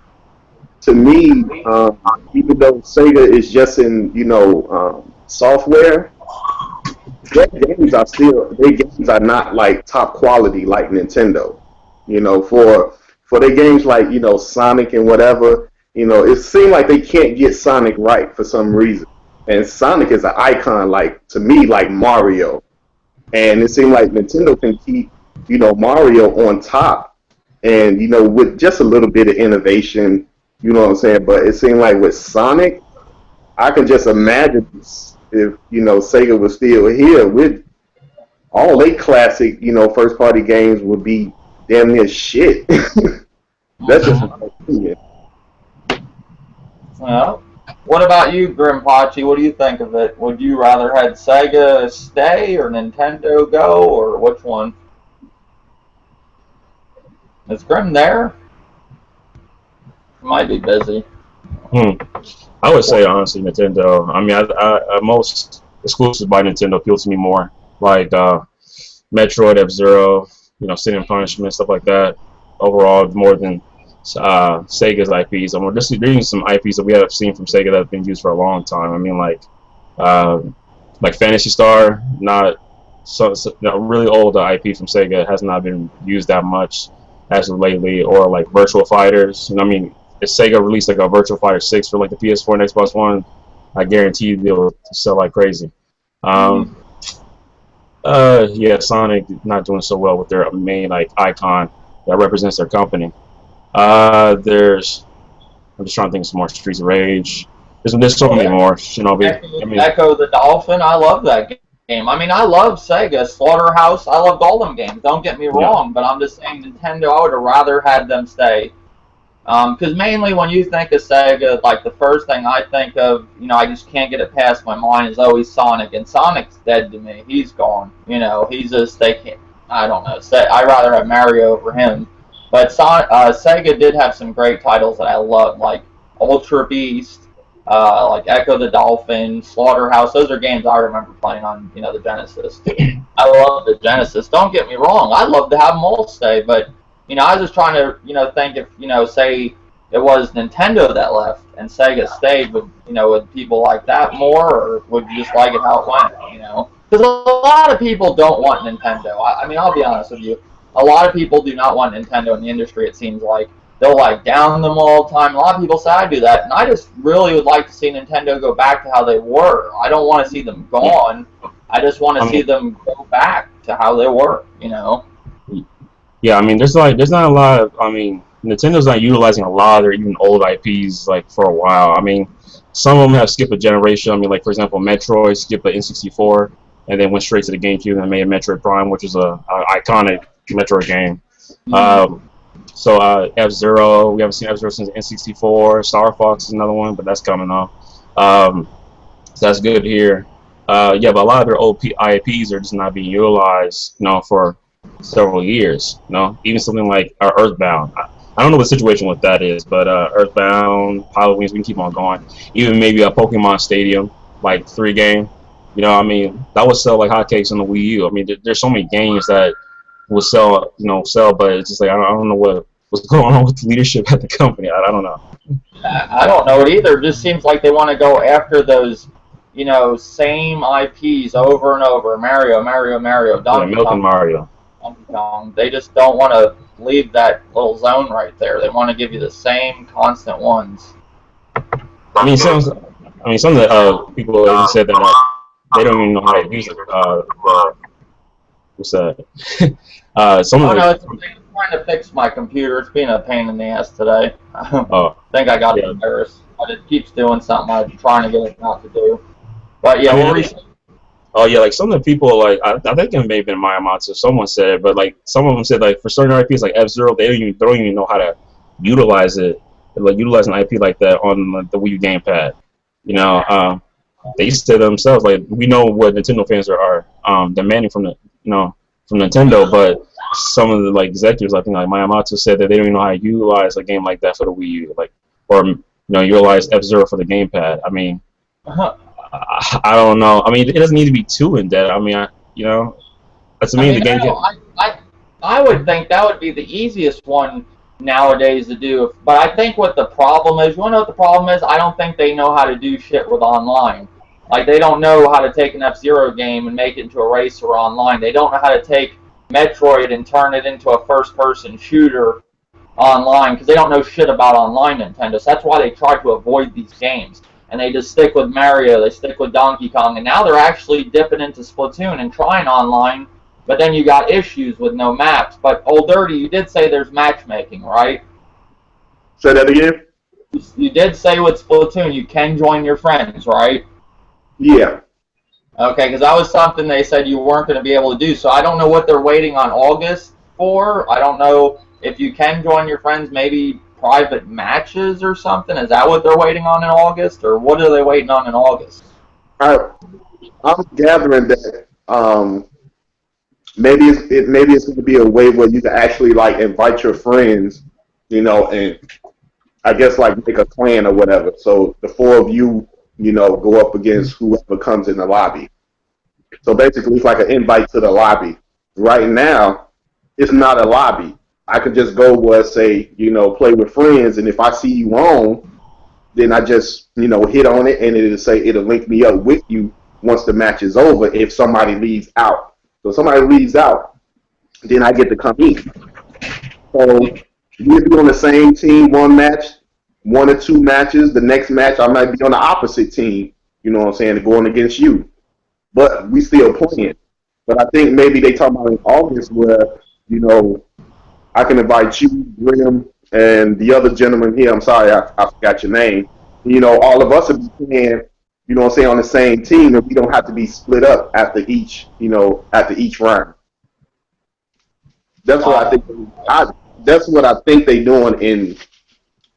Speaker 3: to me, even though Sega is just in, software, their games are not like top quality like Nintendo. For their games like, Sonic and whatever, it seems like they can't get Sonic right for some reason. And Sonic is an icon, like, to me, like Mario. And it seems like Nintendo can keep, Mario on top. And, with just a little bit of innovation, you know what I'm saying? But it seemed like with Sonic, I can just imagine if, Sega was still here with all they classic, first party games would be damn near shit. That's just my opinion.
Speaker 1: Well, what about you, Grimpachi? What do you think of it? Would you rather had Sega stay or Nintendo go, or which one? Is Grim there? He might be busy.
Speaker 4: I would say honestly Nintendo. I mean, I most exclusives by Nintendo appeal to me more, like Metroid, F-Zero, Sin and Punishment, stuff like that. Overall, more than Sega's IPs. I'm just reading some IPs that we have seen from Sega that have been used for a long time. I mean, like Fantasy Star, not really old IP from Sega, has not been used that much as of lately, or like Virtual Fighters. And I mean, if Sega released like a Virtual Fighter 6 for like the PS4 and Xbox One, I guarantee you they'll sell like crazy. Yeah, Sonic not doing so well with their main like icon that represents their company. There's I'm just trying to think of some more. Streets of Rage. There's so many more. You know, I mean,
Speaker 1: Echo the Dolphin. I love that game. I mean, I love Sega, Slaughterhouse. I loved all them games. Don't get me wrong, but I'm just saying Nintendo. I would have rather had them stay. Because mainly when you think of Sega, like the first thing I think of, you know, I just can't get it past my mind is always Sonic, and Sonic's dead to me. He's gone. You know, he's just they can't. I don't know. I'd rather have Mario over him. But Sega did have some great titles that I loved, like Ultra Beast, like Echo the Dolphin, Slaughterhouse. Those are games I remember playing on, you know, the Genesis. I love the Genesis. Don't get me wrong. I'd love to have them all stay, but you know, I was just trying to, you know, think if, you know, say it was Nintendo that left and Sega stayed, would, you know, would people like that more, or would you just like it how it went, you know? Because a lot of people don't want Nintendo. I mean, I'll be honest with you. A lot of people do not want Nintendo in the industry, it seems like. They'll, like, down them all the time. A lot of people say I do that, and I just really would like to see Nintendo go back to how they were. I don't want to see them gone. I just want to see them go back to how they were, you know?
Speaker 4: Yeah, I mean, there's not a lot of, I mean, Nintendo's not utilizing a lot of their even old IPs like for a while. I mean, some of them have skipped a generation. I mean, like for example, Metroid skipped the N64 and then went straight to the GameCube and made Metroid Prime, which is a iconic Metroid game. F-Zero, we haven't seen F-Zero since N64. Star Fox is another one, but that's coming off. So that's good here. Yeah, but a lot of their old IPs are just not being utilized, you know, for several years. You know, even something like Earthbound. I don't know what the situation with that is, but Earthbound, Pilot Wings, we can keep on going. Even maybe a Pokemon Stadium, like 3 game. You know, I mean, that would sell like hotcakes on the Wii U. I mean, there's so many games that will sell, but it's just like I don't know what's going on with the leadership at the company. I don't know.
Speaker 1: I don't know it either. It just seems like they want to go after those, you know, same IPs over and over. Mario, Donkey
Speaker 4: Milk
Speaker 1: Kong.
Speaker 4: and Mario.
Speaker 1: Donkey Kong. They just don't want to leave that little zone right there. They want to give you the same constant ones.
Speaker 4: I mean, some of the people even said that they don't even know how to use it. What's that? Some of
Speaker 1: it's trying to fix my computer. It's being a pain in the ass today. I think I got a virus. It keeps doing something I'm trying to get it not to do. But yeah,
Speaker 4: like some of the people, like I think it may have been Miyamoto. Someone said it, but like some of them said, like for certain IPs like F-Zero, they don't even know how to utilize it. Like utilize an IP like that on like, the Wii U gamepad. You know, they said themselves, like we know what Nintendo fans are demanding from from Nintendo, but some of the like executives, I think like Miyamoto said that they don't even know how to utilize a game like that for the Wii U, like or utilize F-Zero for the gamepad. I mean. I don't know. I mean, it doesn't need to be too in depth. I mean, to me, the game.
Speaker 1: I would think that would be the easiest one nowadays to do. But I think what the problem is, you want to know what the problem is? I don't think they know how to do shit with online. Like, they don't know how to take an F-Zero game and make it into a racer online. They don't know how to take Metroid and turn it into a first-person shooter online, because they don't know shit about online Nintendo. So that's why they try to avoid these games. And they just stick with Mario, they stick with Donkey Kong, and now they're actually dipping into Splatoon and trying online, but then you got issues with no maps. But, Old Dirty, you did say there's matchmaking, right?
Speaker 3: Say that again?
Speaker 1: You did say with Splatoon you can join your friends, right?
Speaker 3: Yeah.
Speaker 1: Okay, because that was something they said you weren't going to be able to do, so I don't know what they're waiting on August for. I don't know if you can join your friends, maybe private matches or something? Is that what they're waiting on in August, or what are they waiting on in August?
Speaker 3: I'm gathering that maybe it's going to be a way where you can actually like invite your friends, and I guess like make a clan or whatever. So the 4 of you, go up against whoever comes in the lobby. So basically, it's like an invite to the lobby. Right now, it's not a lobby. I could just go where say, play with friends, and if I see you on, then I just, hit on it, and it'll link me up with you once the match is over if somebody leaves out. So if somebody leaves out, then I get to come in. So we'll be on the same team one match, 1 or 2 matches. The next match I might be on the opposite team, going against you. But we still playing. But I think maybe they talking about in August where, I can invite you, Grim, and the other gentleman here. I'm sorry, I forgot your name. You know, all of us will be playing. You know what I'm saying, on the same team, and we don't have to be split up after each. You know, after each round. That's what I think. That's what I think they're doing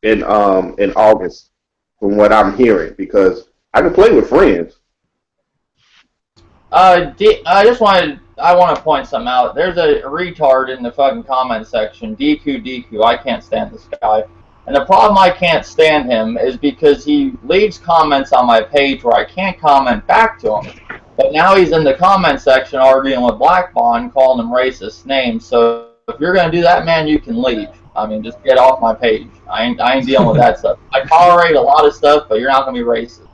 Speaker 3: in August, from what I'm hearing, because I can play with friends.
Speaker 1: I want to point something out. There's a retard in the fucking comment section, DQ. I can't stand this guy. And the problem I can't stand him is because he leaves comments on my page where I can't comment back to him. But now he's in the comment section arguing with Black Bond, calling him racist names. So if you're going to do that, man, you can leave. I mean, just get off my page. I ain't dealing with that stuff. I tolerate a lot of stuff, but you're not going to be racist.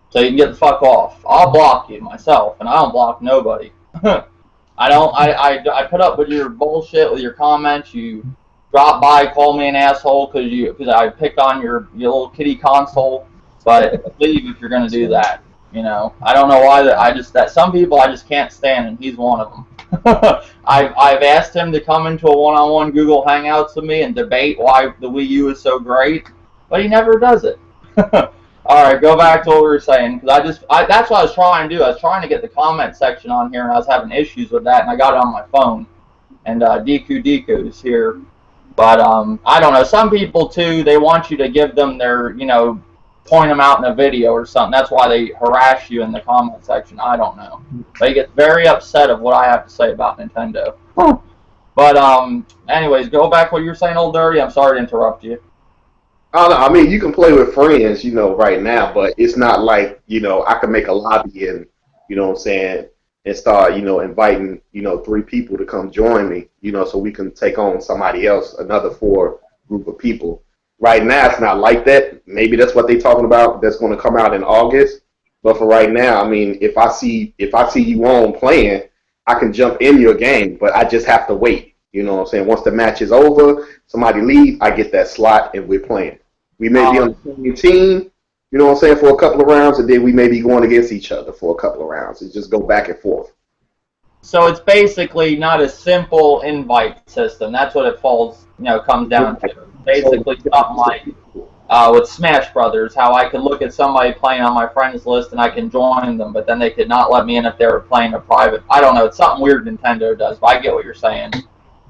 Speaker 1: So you can get the fuck off. I'll block you myself, and I don't block nobody. I put up with your bullshit, with your comments. You drop by, call me an asshole because I picked on your little kitty console. But leave if you're gonna do that. You know, I don't know why that some people I just can't stand, and he's one of them. I've asked him to come into a one-on-one Google Hangouts with me and debate why the Wii U is so great, but he never does it. All right, go back to what we were saying, because that's what I was trying to do. I was trying to get the comment section on here, and I was having issues with that, and I got it on my phone. And DQ is here. But I don't know. Some people, too, they want you to give them their, point them out in a video or something. That's why they harass you in the comment section. I don't know. They get very upset of what I have to say about Nintendo. But anyways, go back to what you were saying, Old Dirty. I'm sorry to interrupt you.
Speaker 3: Oh, no, I mean, you can play with friends, right now, but it's not like, I can make a lobby and, what I'm saying, and start, inviting, 3 people to come join me, so we can take on somebody else, another 4 group of people. Right now, it's not like that. Maybe that's what they're talking about. That's going to come out in August. But for right now, I mean, if I see you on playing, I can jump in your game, but I just have to wait. You know what I'm saying? Once the match is over, somebody leave, I get that slot, and we're playing. We may be on the same team, you know what I'm saying, for a couple of rounds, and then we may be going against each other for a couple of rounds. It just go back and forth.
Speaker 1: So it's basically not a simple invite system. That's what it comes down to. Basically something like with Smash Brothers, how I could look at somebody playing on my friends list and I can join them, but then they could not let me in if they were playing a private. I don't know. It's something weird Nintendo does, but I get what you're saying.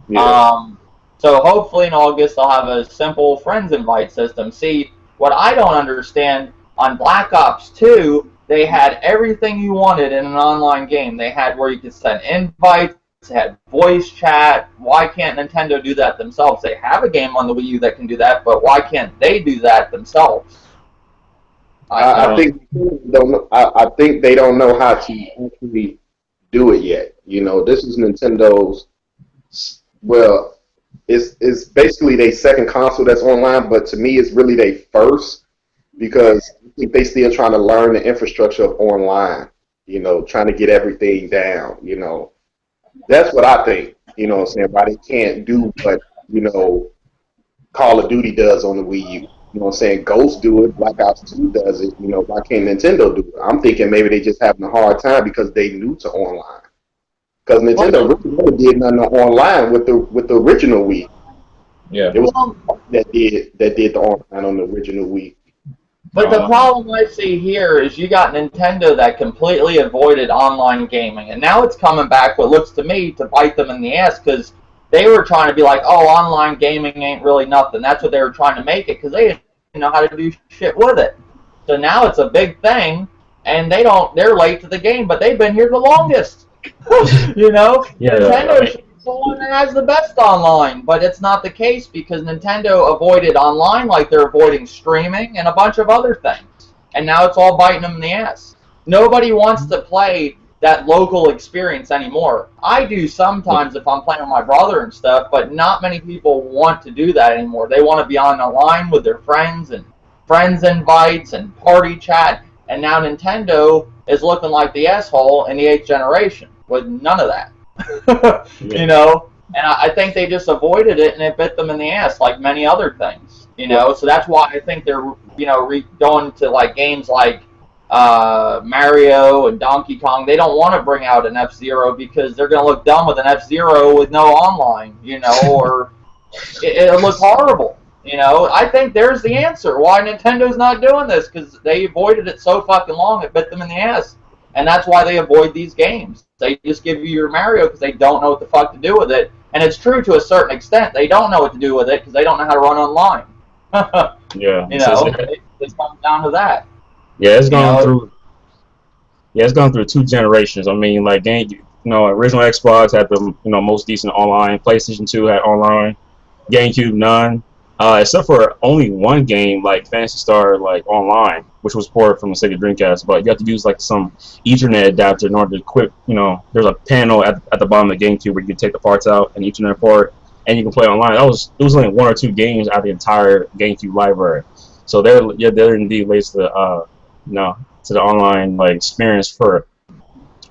Speaker 1: Yeah. So hopefully in August I'll have a simple friends invite system. See, what I don't understand, on Black Ops 2, they had everything you wanted in an online game. They had where you could send invites, they had voice chat. Why can't Nintendo do that themselves? They have a game on the Wii U that can do that, but why can't they do that themselves?
Speaker 3: I think they don't know how to actually do it yet. This is Nintendo's, well, it's basically their second console that's online, but to me it's really their first, because I think they still trying to learn the infrastructure of online, trying to get everything down, That's what I think, what I'm saying, why they can't do what, Call of Duty does on the Wii U. You know what I'm saying? Ghost do it, Black Ops 2 does it, why can't Nintendo do it? I'm thinking maybe they just having a hard time because they new to online. Because Nintendo really never did nothing online with the original Wii.
Speaker 4: Yeah.
Speaker 3: It was that did the online on the original Wii.
Speaker 1: But the problem I see here is you got Nintendo that completely avoided online gaming, and now it's coming back, what looks to me, to bite them in the ass, because they were trying to be like, oh, online gaming ain't really nothing. That's what they were trying to make it, because they didn't know how to do shit with it. So now it's a big thing, and they're late to the game, but they've been here the longest.
Speaker 4: Yeah,
Speaker 1: Nintendo should be the one that has the best online, but it's not the case because Nintendo avoided online like they're avoiding streaming and a bunch of other things. And now it's all biting them in the ass. Nobody wants to play that local experience anymore. I do sometimes if I'm playing with my brother and stuff, but not many people want to do that anymore. They want to be on the line with their friends and friends invites and party chat, and now Nintendo is looking like the asshole in the 8th generation with none of that. And I think they just avoided it and it bit them in the ass like many other things, so that's why I think they're going to like games like Mario and Donkey Kong. They don't want to bring out an F-Zero because they're going to look dumb with an F-Zero with no online, or it looked horrible. You know, I think there's the answer why Nintendo's not doing this, because they avoided it so fucking long it bit them in the ass, and that's why they avoid these games. They just give you your Mario because they don't know what the fuck to do with it, and it's true to a certain extent. They don't know what to do with it because they don't know how to run online.
Speaker 4: Yeah,
Speaker 1: You know, it comes down to that.
Speaker 4: yeah, it's gone through 2 generations. I mean, like original Xbox had the most decent online. PlayStation 2 had online. GameCube none, except for only one game like Phantasy Star like online, which was ported from the Sega Dreamcast. But you have to use like some Ethernet adapter in order to equip. There's a panel at the bottom of the GameCube where you can take the parts out and Ethernet port, and you can play online. It was only 1 or 2 games out of the entire GameCube library. So they're indeed ways to to the online like experience for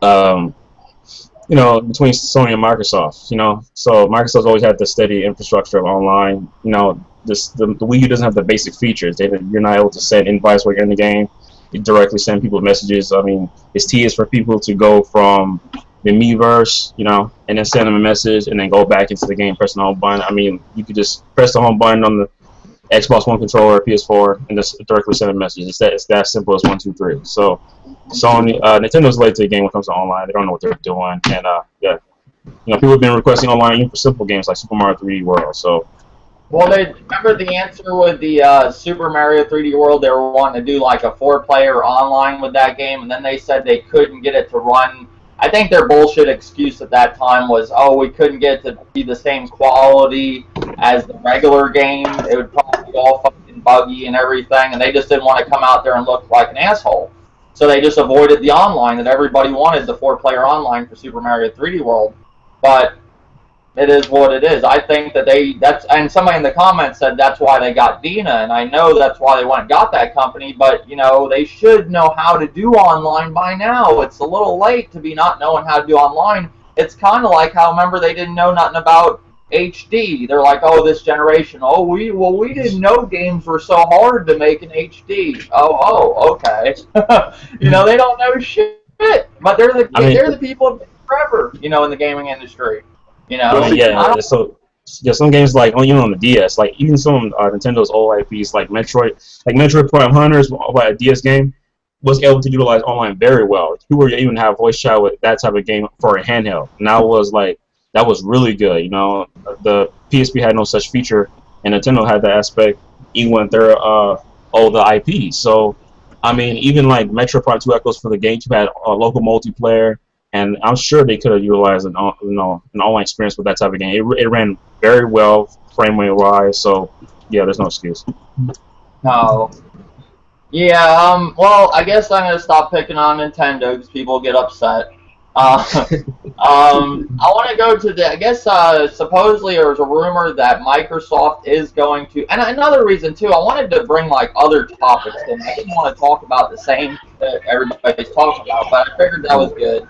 Speaker 4: between Sony and Microsoft, so Microsoft's always had the steady infrastructure of online. The Wii U doesn't have the basic features. You're not able to send invites while you're in the game. You directly send people messages. I mean, it's tedious for people to go from the Miiverse, and then send them a message and then go back into the game, pressing the home button. I mean, you could just press the home button on the Xbox One controller or PS4 and just directly send a message. It's that simple as 1, 2, 3. So Nintendo's late to the game when it comes to online. They don't know what they're doing, and people have been requesting online even for simple games like Super Mario 3D World. So,
Speaker 1: well, they remember the answer with the Super Mario 3D World. They were wanting to do like a 4-player online with that game, and then they said they couldn't get it to run. I think their bullshit excuse at that time was, oh, we couldn't get it to be the same quality as the regular game. It would probably be all fucking buggy and everything, and they just didn't want to come out there and look like an asshole. So they just avoided the online that everybody wanted, the 4-player online for Super Mario 3D World. But it is what it is. I think that and somebody in the comments said that's why they got Dina, and I know that's why they went and got that company, but, they should know how to do online by now. It's a little late to be not knowing how to do online. It's kind of like how, remember, they didn't know nothing about HD. They're like, oh, this generation, we didn't know games were so hard to make in HD. Oh, okay. They don't know shit, but they're the people forever, in the gaming industry.
Speaker 4: Some games like on the DS, like even some of Nintendo's old IPs like Metroid Prime Hunters, like a DS game, was able to utilize online very well. You were even have voice chat with that type of game for a handheld, and that was really good. The PSP had no such feature, and Nintendo had that aspect even with their the IP. So, I mean, even like Metroid Prime 2 Echoes for the GameCube had a local multiplayer. And I'm sure they could have utilized an online experience with that type of game. It ran very well frame rate wise, so yeah, there's no excuse.
Speaker 1: No. Yeah. Well, I guess I'm gonna stop picking on Nintendo because people get upset. I want to go to I guess supposedly there's a rumor that Microsoft is going to, and another reason too. I wanted to bring like other topics in. I didn't want to talk about the same that everybody's talking about, but I figured that was good.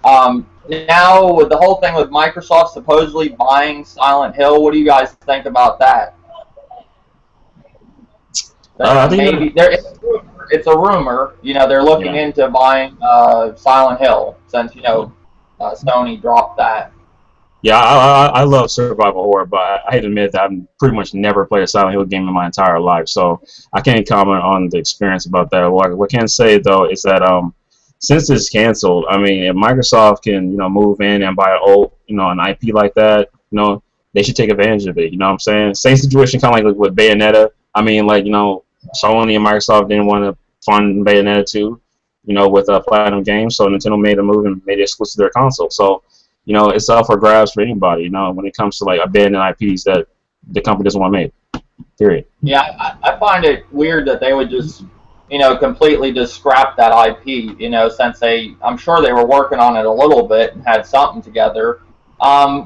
Speaker 1: Now, with the whole thing with Microsoft supposedly buying Silent Hill, what do you guys think about that?
Speaker 4: I think
Speaker 1: it's a rumor. They're looking into buying Silent Hill since Sony dropped that.
Speaker 4: Yeah, I love survival horror, but I hate to admit that I've pretty much never played a Silent Hill game in my entire life, so I can't comment on the experience about that. What I can say though is that since it's canceled, I mean, if Microsoft can, move in and buy an IP like that, they should take advantage of it. You know what I'm saying? Same situation, kind of like with Bayonetta. I mean, like, Sony and Microsoft didn't want to fund Bayonetta 2, with Platinum Games, so Nintendo made a move and made it exclusive to their console. So, it's up for grabs for anybody, when it comes to like abandoned IPs that the company doesn't want to make. Period.
Speaker 1: Yeah, I find it weird that they would just completely just scrap that IP, since I'm sure they were working on it a little bit and had something together.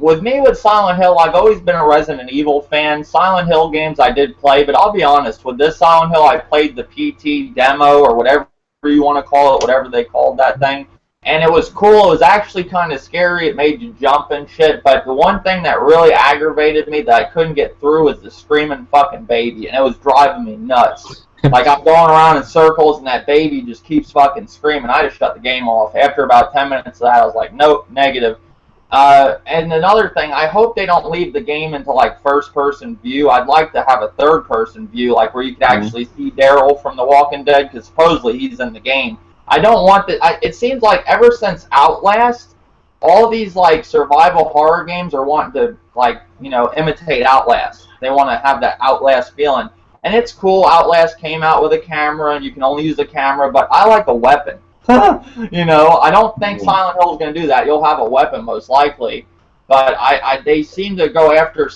Speaker 1: With Silent Hill, I've always been a Resident Evil fan. Silent Hill games I did play, but I'll be honest, with this Silent Hill, I played the PT demo, or whatever you want to call it, whatever they called that thing, and it was cool. It was actually kind of scary. It made you jump and shit, but the one thing that really aggravated me that I couldn't get through was the screaming fucking baby, and it was driving me nuts. Like, I'm going around in circles, and that baby just keeps fucking screaming. I just shut the game off. After about 10 minutes of that, I was like, nope, negative. And another thing, I hope they don't leave the game into like first-person view. I'd like to have a third-person view, like where you could actually see Daryl from The Walking Dead, because supposedly he's in the game. I don't want that. It seems like ever since Outlast, all these like survival horror games are wanting to like imitate Outlast. They want to have that Outlast feeling, and it's cool. Outlast came out with a camera, and you can only use the camera, but I like a weapon. I don't think Silent Hill is going to do that. You'll have a weapon most likely, but they seem to go after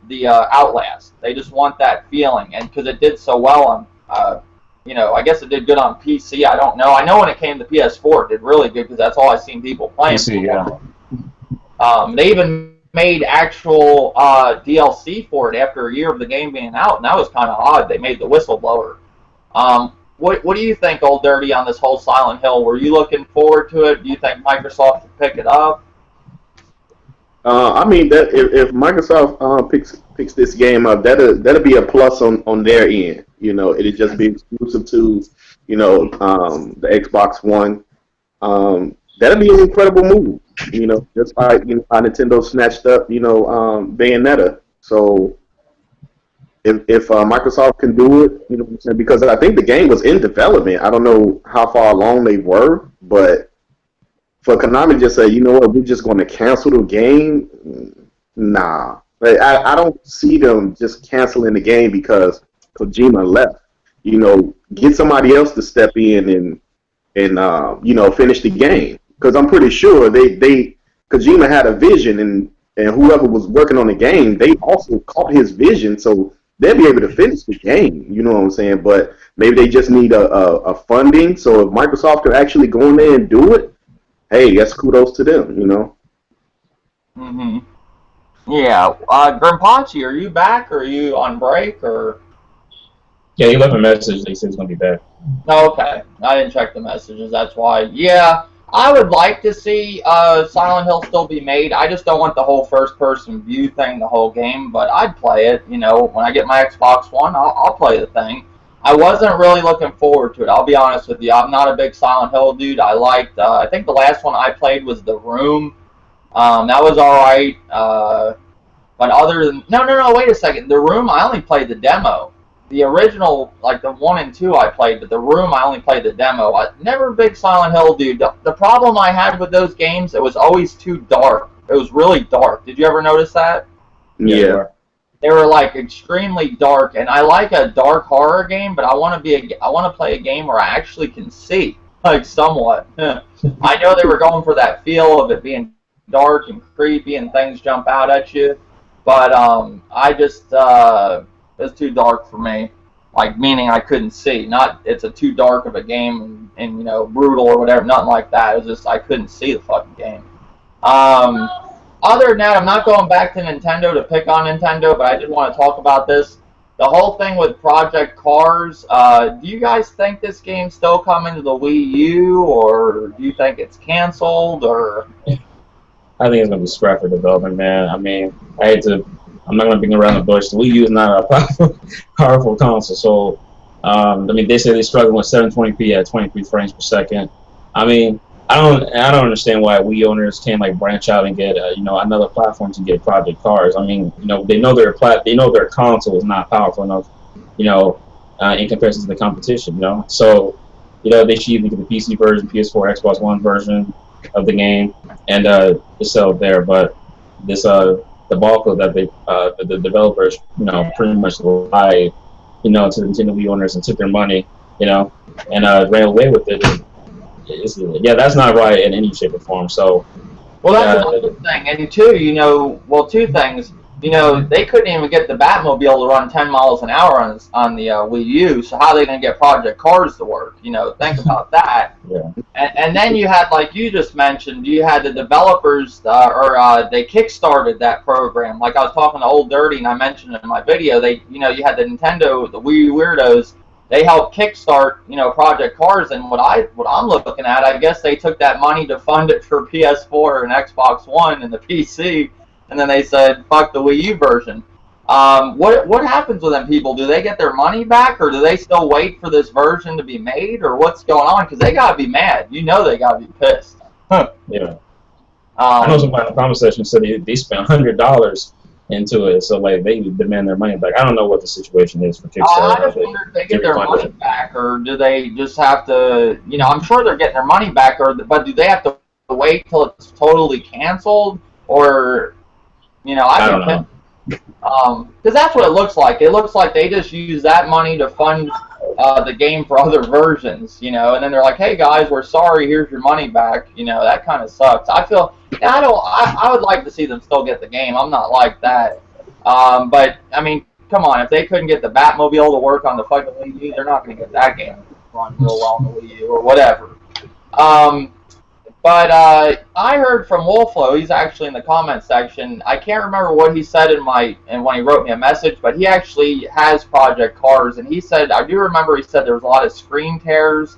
Speaker 1: the Outlast. They just want that feeling, and because it did so well on, I guess it did good on PC. I don't know. I know when it came to PS4, it did really good because that's all I've seen people playing.
Speaker 4: PC, yeah.
Speaker 1: They even made actual DLC for it after a year of the game being out, and that was kind of odd. They made the whistleblower. What do you think, Old Dirty, on this whole Silent Hill? Were you looking forward to it? Do you think Microsoft will pick it up?
Speaker 3: I mean, that if Microsoft picks this game up, that'll be a plus on their end. It'll just be exclusive to the Xbox One. That'll be an incredible move. Just like how Nintendo snatched up Bayonetta. So if Microsoft can do it, because I think the game was in development. I don't know how far along they were, but for Konami to just say, you know what, we're just going to cancel the game, nah. I don't see them just canceling the game because Kojima left. Get somebody else to step in and finish the game. Because I'm pretty sure Kojima had a vision, and whoever was working on the game, they also caught his vision, so they'll be able to finish the game. You know what I'm saying? But maybe they just need a funding. So if Microsoft could actually go in there and do it, hey, that's kudos to them.
Speaker 1: Mm-hmm. Yeah. Grimpachi, are you back? Or are you on break? Or?
Speaker 4: Yeah, he left a message. He said he's going to be back.
Speaker 1: Oh, okay. I didn't check the messages. That's why. Yeah. I would like to see Silent Hill still be made. I just don't want the whole first-person view thing, the whole game. But I'd play it. When I get my Xbox One, I'll play the thing. I wasn't really looking forward to it. I'll be honest with you. I'm not a big Silent Hill dude. I liked. I think the last one I played was The Room. That was all right. But other than no, wait a second. The Room, I only played the demo. The original, like the 1 and 2 I played, but The Room I only played the demo. Never a big Silent Hill dude. The problem I had with those games, it was always too dark. It was really dark. Did you ever notice that?
Speaker 3: Yeah.
Speaker 1: They were like extremely dark, and I like a dark horror game, but I want to play a game where I actually can see, like somewhat. I know they were going for that feel of it being dark and creepy and things jump out at you, but I just it's too dark for me. Like, meaning I couldn't see. Not it's a too dark of a game and brutal or whatever. Nothing like that. It was just I couldn't see the fucking game. Other than that, I'm not going back to Nintendo to pick on Nintendo, but I did want to talk about this. The whole thing with Project Cars. Do you guys think this game's still coming to the Wii U, or do you think it's canceled, or?
Speaker 4: I think it's going to be scrapped for development, man. I mean, I'm not going to bring around the bush. The Wii U is not a powerful console, so I mean, they say they're struggling with 720p at 23 frames per second. I mean, I don't understand why Wii owners can't like branch out and get another platform to get Project Cars. I mean, they know their console is not powerful enough, in comparison to the competition. So they should even get the PC version, PS4, Xbox One version of the game, and just sell it there. But this the bulk of that the developers pretty much lied to the Nintendo Wii owners and took their money and ran away with it. That's not right in any shape or form. So,
Speaker 1: well, that's another thing, and two things. They couldn't even get the Batmobile to run 10 miles an hour on the Wii U. So how are they going to get Project Cars to work? Think about that.
Speaker 4: Yeah. And
Speaker 1: then you had, like you just mentioned, you had the developers, they kickstarted that program. Like I was talking to Old Dirty, and I mentioned in my video, you had the Nintendo, the Wii U weirdos. They helped kickstart, Project Cars, and what I'm looking at, I guess they took that money to fund it for PS4 and Xbox One and the PC, and then they said, "Fuck the Wii U version." What happens with them people? Do they get their money back, or do they still wait for this version to be made, or what's going on? Because they gotta be mad. They gotta be pissed.
Speaker 4: Yeah. I know somebody in the comment section said they spent $100 into it, so like they demand their money back. I don't know what the situation is for Kickstarter.
Speaker 1: I just wonder if they get their money back, or do they just have to? You know, I'm sure they're getting their money back, but do they have to wait till it's totally canceled, or you know, I don't know. Because that's what it looks like. It looks like they just use that money to fund the game for other versions, you know, and then they're like, "Hey guys, we're sorry. Here's your money back." You know, that kind of sucks. I feel I would like to see them still get the game. I'm not like that, but I mean, come on, if they couldn't get the Batmobile to work on the fucking Wii U, they're not going to get that game to run real well on the Wii U or whatever. But I heard from Wolflow. He's actually in the comment section. I can't remember what he said when he wrote me a message, but he actually has Project Cars, and he said, I do remember he said there was a lot of screen tears.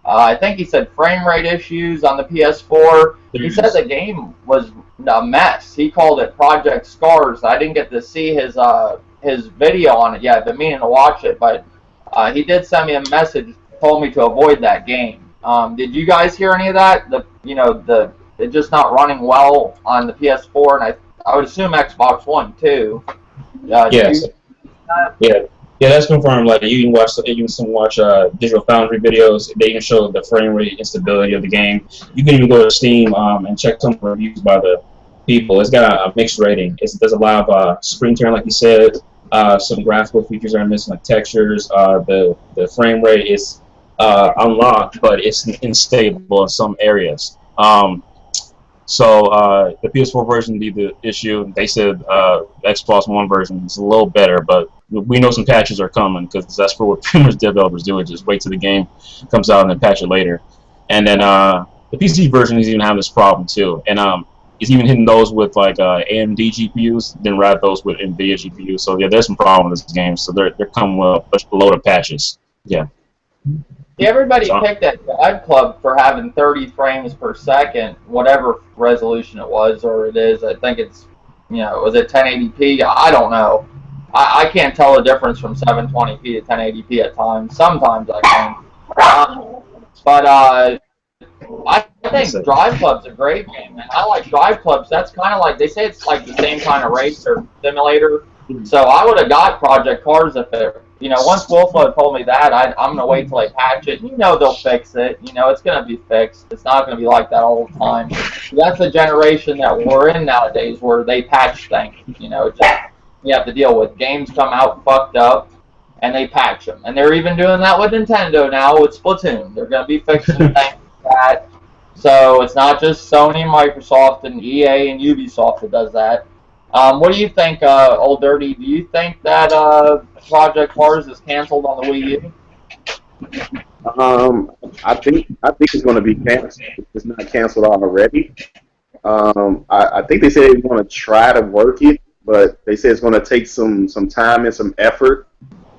Speaker 1: I think he said frame rate issues on the PS4. He said the game was a mess. He called it Project Scars. I didn't get to see his video on it yet. I've been meaning to watch it, but he did send me a message, told me to avoid that game. Did you guys hear any of that? It's just not running well on the PS4, and I would assume Xbox One too.
Speaker 4: Yes. Yeah, that's confirmed. Like you can watch Digital Foundry videos. They can show the frame rate instability of the game. You can even go to Steam and check some reviews by the people. It's got a mixed rating. There's a lot of screen tearing, like you said. Some graphical features are missing, like textures. The frame rate is unlocked, but it's unstable in some areas. So the PS4 version be the issue. They said the Xbox One version is a little better, but we know some patches are coming because that's what pretty much developers do. Is just wait till the game comes out and then patch it later. And then the PC version is even having this problem too. And it's even hitting those with like AMD GPUs, then ride those with NVIDIA GPUs. So yeah, there's some problem with this game. So they're coming with a load of patches. Yeah.
Speaker 1: Everybody picked that Drive Club for having 30 frames per second, whatever resolution it was, or it is. I think it's, was it 1080p? I don't know. I can't tell the difference from 720p to 1080p at times. Sometimes I can. But I think Drive Club's a great game, man. I like Drive Clubs. That's kind of like, they say it's like the same kind of race or simulator. So I would have got Project Cars if it, once Wolflow told me that, I'm going to wait till they patch it. They'll fix it. It's going to be fixed. It's not going to be like that all the time. That's the generation that we're in nowadays where they patch things. You have to deal with games come out fucked up, and they patch them. And they're even doing that with Nintendo now with Splatoon. They're going to be fixing things like that. So it's not just Sony, Microsoft, and EA and Ubisoft that does that. What do you think, Old Dirty? Do you think that Project Cars is canceled on the Wii
Speaker 3: U? I think it's going to be canceled. It's not canceled already. I think they said they want to try to work it, but they said it's going to take some time and some effort.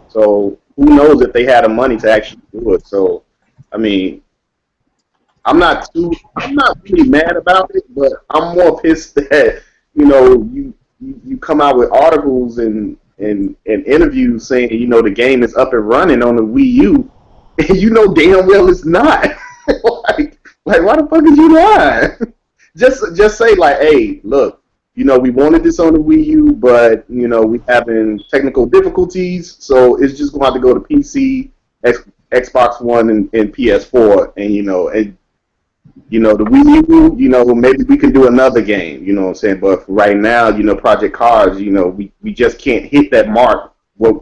Speaker 3: So who knows if they had the money to actually do it? So I mean, I'm not really mad about it, but I'm more pissed that you come out with articles and interviews saying the game is up and running on the Wii U, and damn well it's not. like why the fuck is you lying? just say like, hey, look, we wanted this on the Wii U, but we having technical difficulties, so it's just going to have to go to PC, Xbox One, and PS4, and the Wii U, maybe we can do another game, you know what I'm saying? But for right now, Project Cars, we just can't hit that mark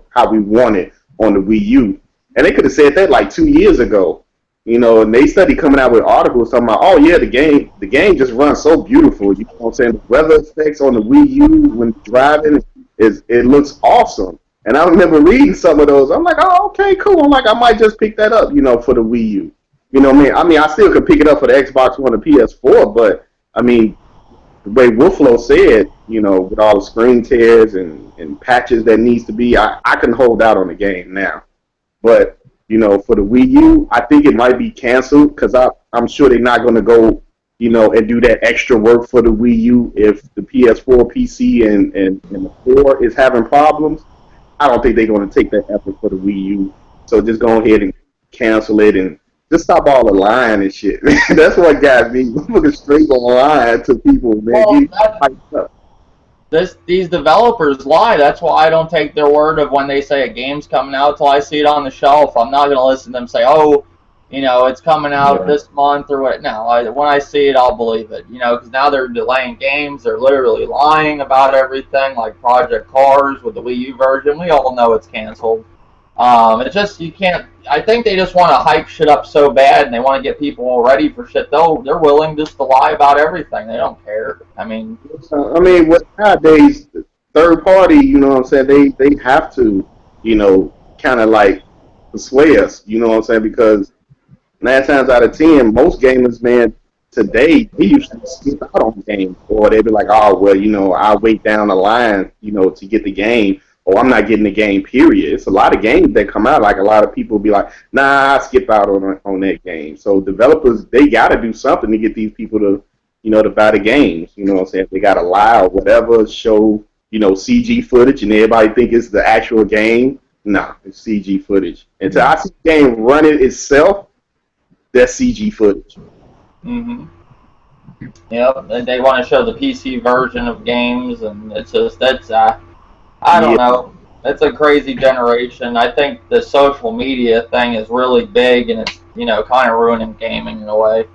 Speaker 3: how we want it on the Wii U. And they could have said that like 2 years ago, and they started coming out with articles talking about, oh yeah, the game just runs so beautiful, you know what I'm saying? The weather effects on the Wii U when driving it looks awesome. And I remember reading some of those. I'm like, oh, okay, cool. I'm like, I might just pick that up, for the Wii U. You know what I mean? I still could pick it up for the Xbox One and PS4, but, I mean, the way Wolflow said, with all the screen tears and patches that needs to be, I can hold out on the game now. But, for the Wii U, I think it might be canceled because I'm sure they're not going to go, and do that extra work for the Wii U if the PS4, PC, and the 4 is having problems. I don't think they're going to take that effort for the Wii U. So just go ahead and cancel it and just stop all the lying and shit. That's what got me. Looking straight online to people, man.
Speaker 1: Well, these developers lie. That's why I don't take their word of when they say a game's coming out till I see it on the shelf. I'm not going to listen to them say, oh, it's coming out this month or what. No, when I see it, I'll believe it. Because now they're delaying games. They're literally lying about everything, like Project Cars with the Wii U version. We all know it's canceled. It's just, you can't. I think they just want to hype shit up so bad, and they want to get people all ready for shit. They're willing just to lie about everything. They don't care.
Speaker 3: Nowadays, third party, you know what I'm saying? They have to, kind of like persuade us. You know what I'm saying? Because 9 times out of 10, most gamers, man, today they usually skip out on games, or they be like, oh well, I'll wait down the line, to get the game. Oh, I'm not getting the game, period. It's a lot of games that come out. Like, a lot of people be like, nah, I skip out on that game. So developers, they got to do something to get these people to, to buy the games. You know what I'm saying? If they got to lie or whatever, show, CG footage, and everybody think it's the actual game. Nah, it's CG footage. Until I see the game running itself, that's CG footage.
Speaker 1: Mm-hmm. Yep, and they want to show the PC version of games, and it's just, I don't know. It's a crazy generation. I think the social media thing is really big, and it's, kind of ruining gaming in a way.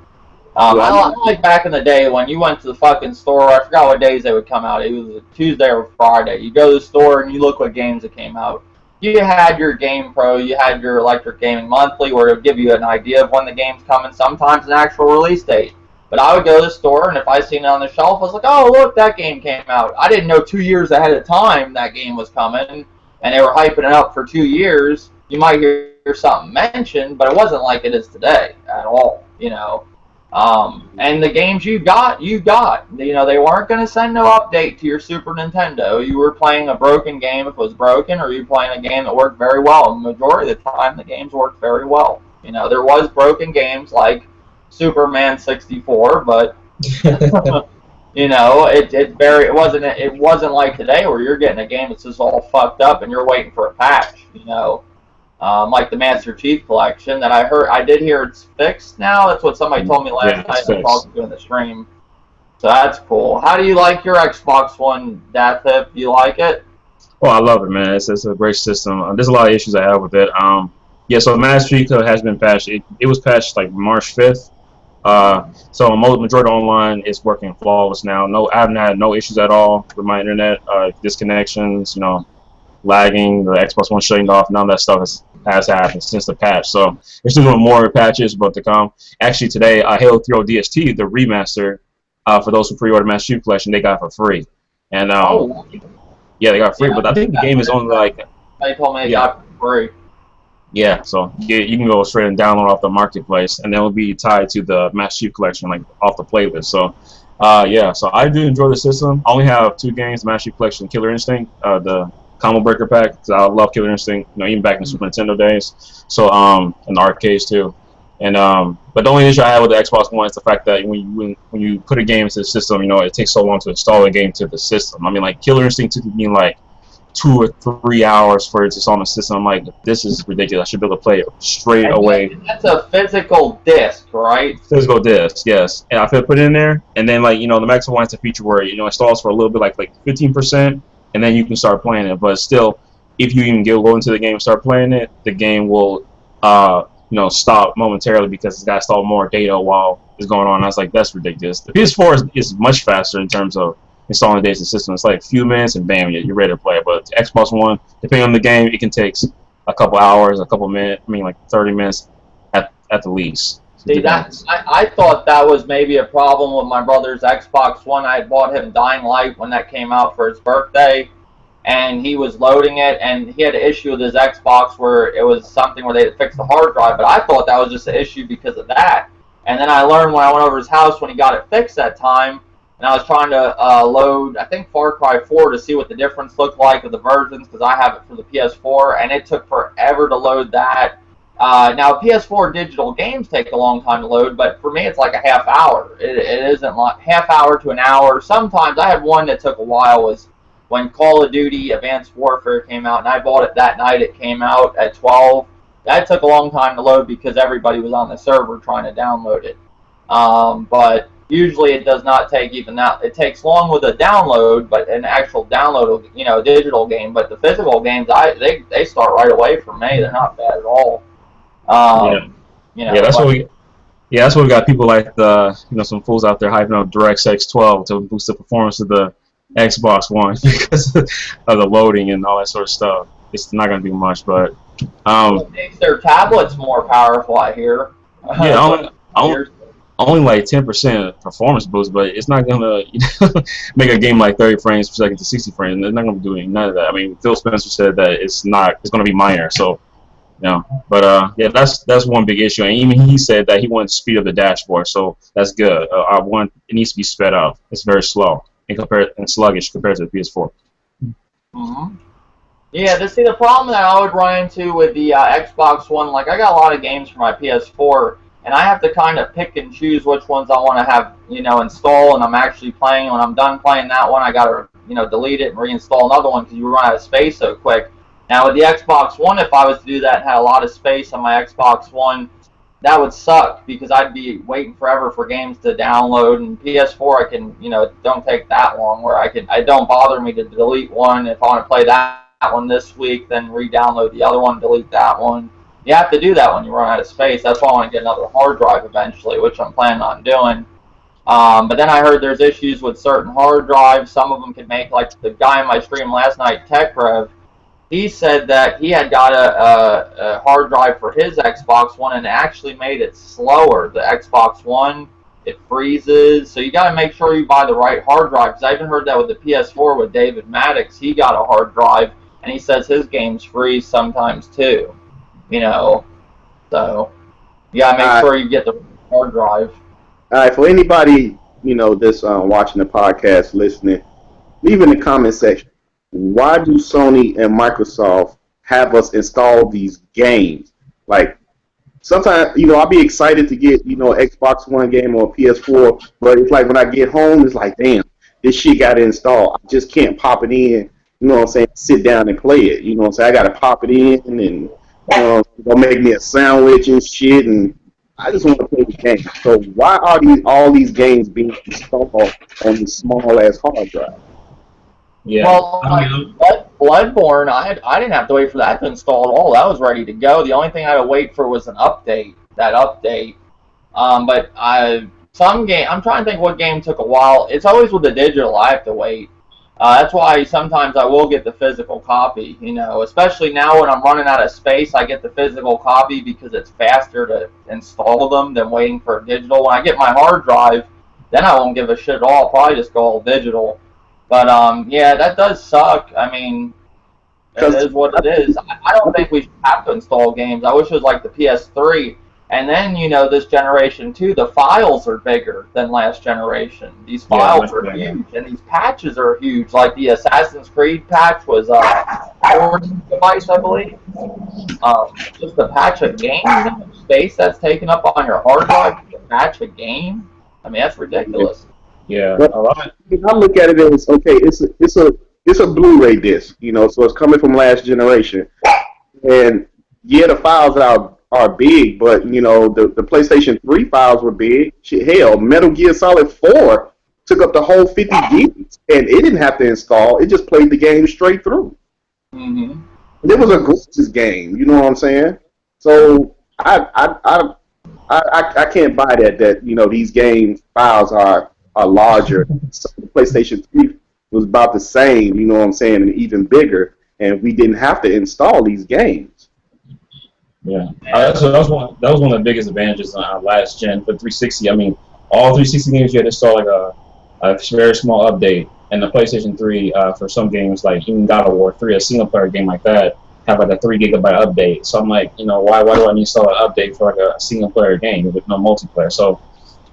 Speaker 1: I like back in the day when you went to the fucking store. I forgot what days they would come out. It was a Tuesday or Friday. You go to the store and you look what games that came out. You had your Game Pro, you had your Electric Gaming Monthly, where it would give you an idea of when the game's coming, sometimes an actual release date. But I would go to the store, and if I seen it on the shelf, I was like, oh, look, that game came out. I didn't know 2 years ahead of time that game was coming, and they were hyping it up for 2 years. You might hear something mentioned, but it wasn't like it is today at all, And the games you got. They weren't going to send no update to your Super Nintendo. You were playing a broken game if it was broken, or you were playing a game that worked very well. And the majority of the time, the games worked very well. There was broken games like Superman 64, but it wasn't like today where you're getting a game that's just all fucked up and you're waiting for a patch. Like the Master Chief Collection that I did hear it's fixed now. That's what somebody told me last night. I talked to in the stream, so that's cool. How do you like your Xbox One, HadeNuFF? Do you like it?
Speaker 4: Oh, I love it, man. It's a great system. There's a lot of issues I have with it. So Master Chief has been patched. It was patched like March 5th. So majority online is working flawless now. I haven't had no issues at all with my internet, disconnections, lagging, the Xbox One shutting off. None of that stuff has happened since the patch. So they're still doing more patches, but to come. Actually, today, Halo 3 ODST, the remaster, for those who pre-order Master Chief Collection, they got it for free. And yeah, they got it free. But I think the game is only like.
Speaker 1: They told me they got it for free.
Speaker 4: Yeah, so you can go straight and download off the marketplace, and then it'll be tied to the Master Chief Collection, like off the playlist. So, so I do enjoy the system. I only have 2 games: Master Chief Collection, Killer Instinct, the Combo Breaker Pack, because I love Killer Instinct, even back in the Super Nintendo days. So, and the arcades too. And but the only issue I have with the Xbox One is the fact that when you put a game into the system, it takes so long to install a game to the system. I mean, like Killer Instinct took me like 2 or 3 hours for it to on the system. I'm like, this is ridiculous. I should be able to play it straight away.
Speaker 1: That's a physical disc, right?
Speaker 4: Physical disc, yes. And I feel put it in there, and then the Max One has a feature where it installs for a little bit, like 15%, and then you can start playing it. But still, if you even go into the game and start playing it, the game will stop momentarily because it's got to install more data while it's going on. I was like, that's ridiculous. The PS4 is much faster in terms of installing the data system. It's like a few minutes and bam, you're ready to play. But the Xbox One, depending on the game, it can take a couple hours, a couple minutes, 30 minutes at the least.
Speaker 1: See, I thought that was maybe a problem with my brother's Xbox One. I bought him Dying Light when that came out for his birthday, and he was loading it, and he had an issue with his Xbox where it was something where they had fixed the hard drive, but I thought that was just an issue because of that. And then I learned when I went over his house when he got it fixed that time, and I was trying to load, I think, Far Cry 4 to see what the difference looked like of the versions, because I have it for the PS4, and it took forever to load that. Now, PS4 digital games take a long time to load, but for me, it's like a half hour. It isn't like half hour to an hour. Sometimes I had one that took a while, was when Call of Duty Advanced Warfare came out, and I bought it that night. It came out at 12, that took a long time to load because everybody was on the server trying to download it. But usually it does not take even that. It takes long with a download, but an actual download, digital game. But the physical games, they start right away for me. They're not bad at all.
Speaker 4: That's what we. Yeah, that's what we got. People like some fools out there hyping up DirectX 12 to boost the performance of the Xbox One because of the loading and all that sort of stuff. It's not going to do much, but
Speaker 1: it makes their tablets more powerful, I hear.
Speaker 4: Yeah, only like 10% performance boost, but it's not going to make a game like 30 frames per second to 60 frames. They're not going to be doing none of that. I mean, Phil Spencer said that it's going to be minor. So, but that's one big issue. And even he said that he wanted to speed up the dashboard, so that's good. It needs to be sped up. It's very slow and sluggish compared to the PS4.
Speaker 1: Mm-hmm. Yeah, the problem that I would run into with the Xbox One, like I got a lot of games for my PS4, and I have to kind of pick and choose which ones I want to have, install, and I'm actually playing. When I'm done playing that one, I got to, delete it and reinstall another one because you run out of space so quick. Now with the Xbox One, if I was to do that and had a lot of space on my Xbox One, that would suck because I'd be waiting forever for games to download. And PS4, I can, it don't take that long where it don't bother me to delete one. If I want to play that one this week, then re-download the other one, delete that one. You have to do that when you run out of space. That's why I want to get another hard drive eventually, which I'm planning on doing. But then I heard there's issues with certain hard drives. Some of them can make, like the guy in my stream last night, TechRev, he said that he had got a hard drive for his Xbox One and it actually made it slower. The Xbox One, it freezes. So you got to make sure you buy the right hard drive. Because I even heard that with the PS4 with David Maddox. He got a hard drive and he says his games freeze sometimes too. So you got to make sure you get the hard drive.
Speaker 3: All right, for anybody, that's watching the podcast, listening, leave in the comment section. Why do Sony and Microsoft have us install these games? Like, sometimes, I'll be excited to get, Xbox One game or PS4, but it's like when I get home, it's like, damn, this shit got to install. I just can't pop it in, sit down and play it. I got to pop it in and, it'll make me a sandwich and shit, and I just want to play the game. So why are all these games being installed on this small-ass hard drive?
Speaker 1: Yeah. Well, Bloodborne, I didn't have to wait for that to install at all. That was ready to go. The only thing I had to wait for was an update. That update. But some game, I'm trying to think what game took a while. It's always with the digital. I have to wait. That's why sometimes I will get the physical copy. Especially now when I'm running out of space, I get the physical copy because it's faster to install them than waiting for a digital. When I get my hard drive, then I won't give a shit at all. I'll probably just go all digital. But, yeah, that does suck. I mean, it is what it is. I don't think we should have to install games. I wish it was like the PS3. And then, this generation, too, the files are bigger than last generation. These files are huge, and these patches are huge. Like the Assassin's Creed patch was 40 gigabytes, I believe. Just to patch a game, how much space that's taken up on your hard drive to patch a game? I mean, that's ridiculous.
Speaker 4: Yeah,
Speaker 3: I look at it as okay. It's a Blu-ray disc, so it's coming from last generation, and the files are big, but the PlayStation 3 files were big. Shit, hell, Metal Gear Solid 4 took up the whole 50 gigs, and it didn't have to install. It just played the game straight through.
Speaker 1: Mm-hmm.
Speaker 3: And it was a gorgeous game. You know what I'm saying? So I can't buy that these game files are larger. So the PlayStation 3 was about the same, you know what I'm saying, and even bigger, and we didn't have to install these games.
Speaker 4: Yeah, so that was one of the biggest advantages on last gen for 360. I mean, all 360 games you had to install like a very small update, and the PlayStation 3 for some games like even God of War 3, a single player game like that, have like a 3 gigabyte update. So I'm like, why do I need to install an update for like a single player game with no multiplayer? So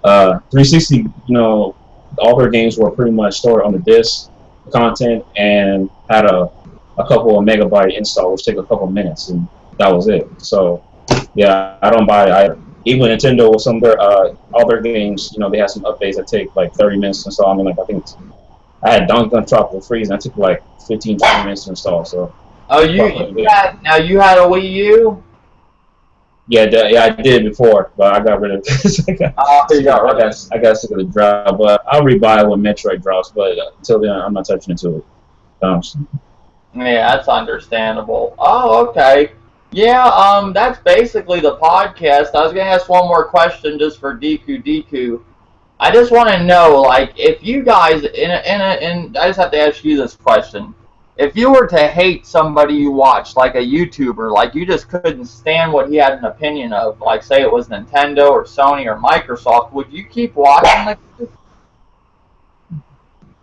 Speaker 4: 360, all their games were pretty much stored on the disc content and had a couple of megabyte install, which take a couple of minutes, and that was it. So yeah, I don't buy it either. Even Nintendo with some of their all their games, they have some updates that take like 30 minutes to install. I mean, like I think I had Donkey Kong Tropical Freeze, and that took like 15-20 minutes to install. So
Speaker 1: you had a Wii U?
Speaker 4: Yeah, I did before, but I got rid of it.
Speaker 1: You got rid of it.
Speaker 4: I got sick of the drop, but I'll rebuy it when Metroid drops. But until then, I'm not touching into it.
Speaker 1: Yeah, that's understandable. Oh, okay. Yeah, that's basically the podcast. I was gonna ask one more question just for Deku. I just want to know, like, if you guys, I just have to ask you this question. If you were to hate somebody you watched, like a YouTuber, like you just couldn't stand what he had an opinion of, like say it was Nintendo or Sony or Microsoft, would you keep watching the?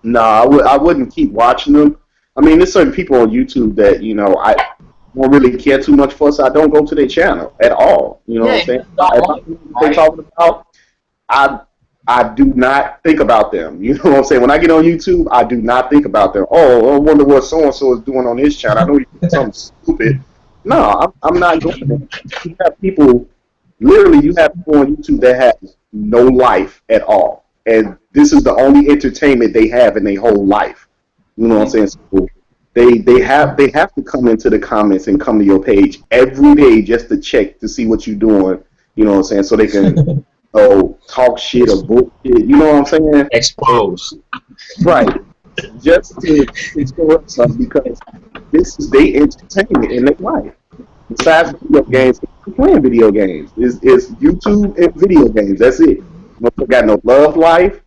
Speaker 3: No, I wouldn't keep watching them. I mean, there's certain people on YouTube that, I don't really care too much for, so I don't go to their channel at all. You know what I'm saying? If I know what they're talking about, I do not think about them. You know what I'm saying? When I get on YouTube, I do not think about them. Oh, I wonder what so-and-so is doing on his channel. I know he's doing something stupid. No, I'm not going there. You have people, literally, you have people on YouTube that have no life at all. And this is the only entertainment they have in their whole life. You know what I'm saying? So they have to come into the comments and come to your page every day just to check to see what you're doing. You know what I'm saying? So they can talk shit or bullshit. You know what I'm saying?
Speaker 4: Expose.
Speaker 3: Right. Just to explore something because this is their entertainment in their life. Besides video games, they're playing video games. It's YouTube and video games. That's it. They got no love life.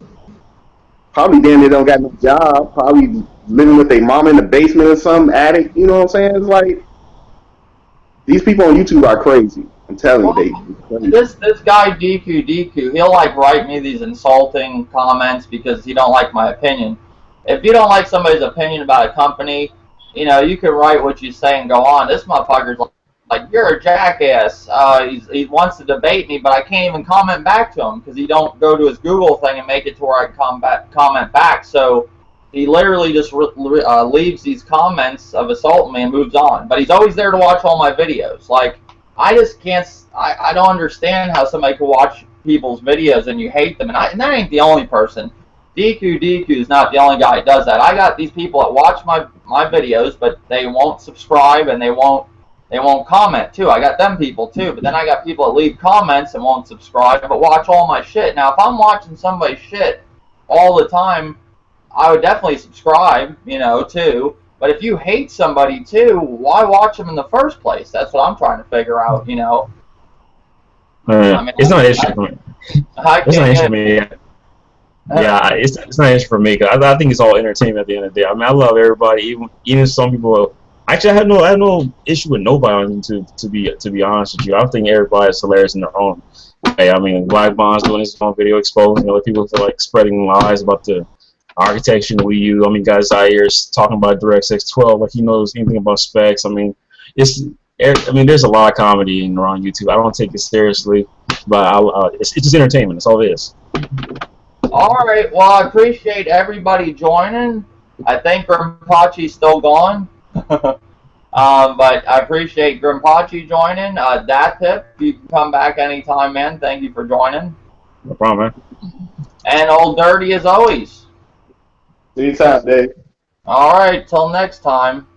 Speaker 3: Probably damn they don't got no job. Probably living with their mom in the basement or some attic. You know what I'm saying? It's like these people on YouTube are crazy. I'm telling you,
Speaker 1: this guy Deku, he'll like write me these insulting comments because he don't like my opinion. If you don't like somebody's opinion about a company, you can write what you say and go on. This motherfucker's like you're a jackass. He wants to debate me, but I can't even comment back to him because he don't go to his Google thing and make it to where I can comment back. So he literally just leaves these comments of assaulting me and moves on. But he's always there to watch all my videos. Like, I just can't, I don't understand how somebody can watch people's videos and you hate them. And that ain't the only person. Deku is not the only guy that does that. I got these people that watch my videos, but they won't subscribe and they won't comment too. I got them people too. But then I got people that leave comments and won't subscribe but watch all my shit. Now, if I'm watching somebody's shit all the time, I would definitely subscribe, too. But if you hate somebody, too, why watch them in the first place? That's what I'm trying to figure out, I mean,
Speaker 4: it's not an issue for me. It's not an issue for me. Yeah, it's not an issue for me. Cause I think it's all entertainment at the end of the day. I mean, I love everybody, even some people. Actually, I have no issue with nobody on YouTube, to be honest with you. I think everybody is hilarious in their own way. I mean, Black Bond's doing his own video exposing other people for like spreading lies about the architecture in the Wii U. I mean, guys out here is talking about DirectX 12 like he knows anything about specs. I mean, there's a lot of comedy around YouTube. I don't take it seriously, but it's just entertainment. That's all it is.
Speaker 1: All right. Well, I appreciate everybody joining. I think Grimpachi's still gone. But I appreciate Grimpachi joining. HadeNuFF, you can come back anytime, man. Thank you for joining.
Speaker 4: No problem, man.
Speaker 1: And Old Dirty as always.
Speaker 3: Anytime, Dave.
Speaker 1: All right, till next time.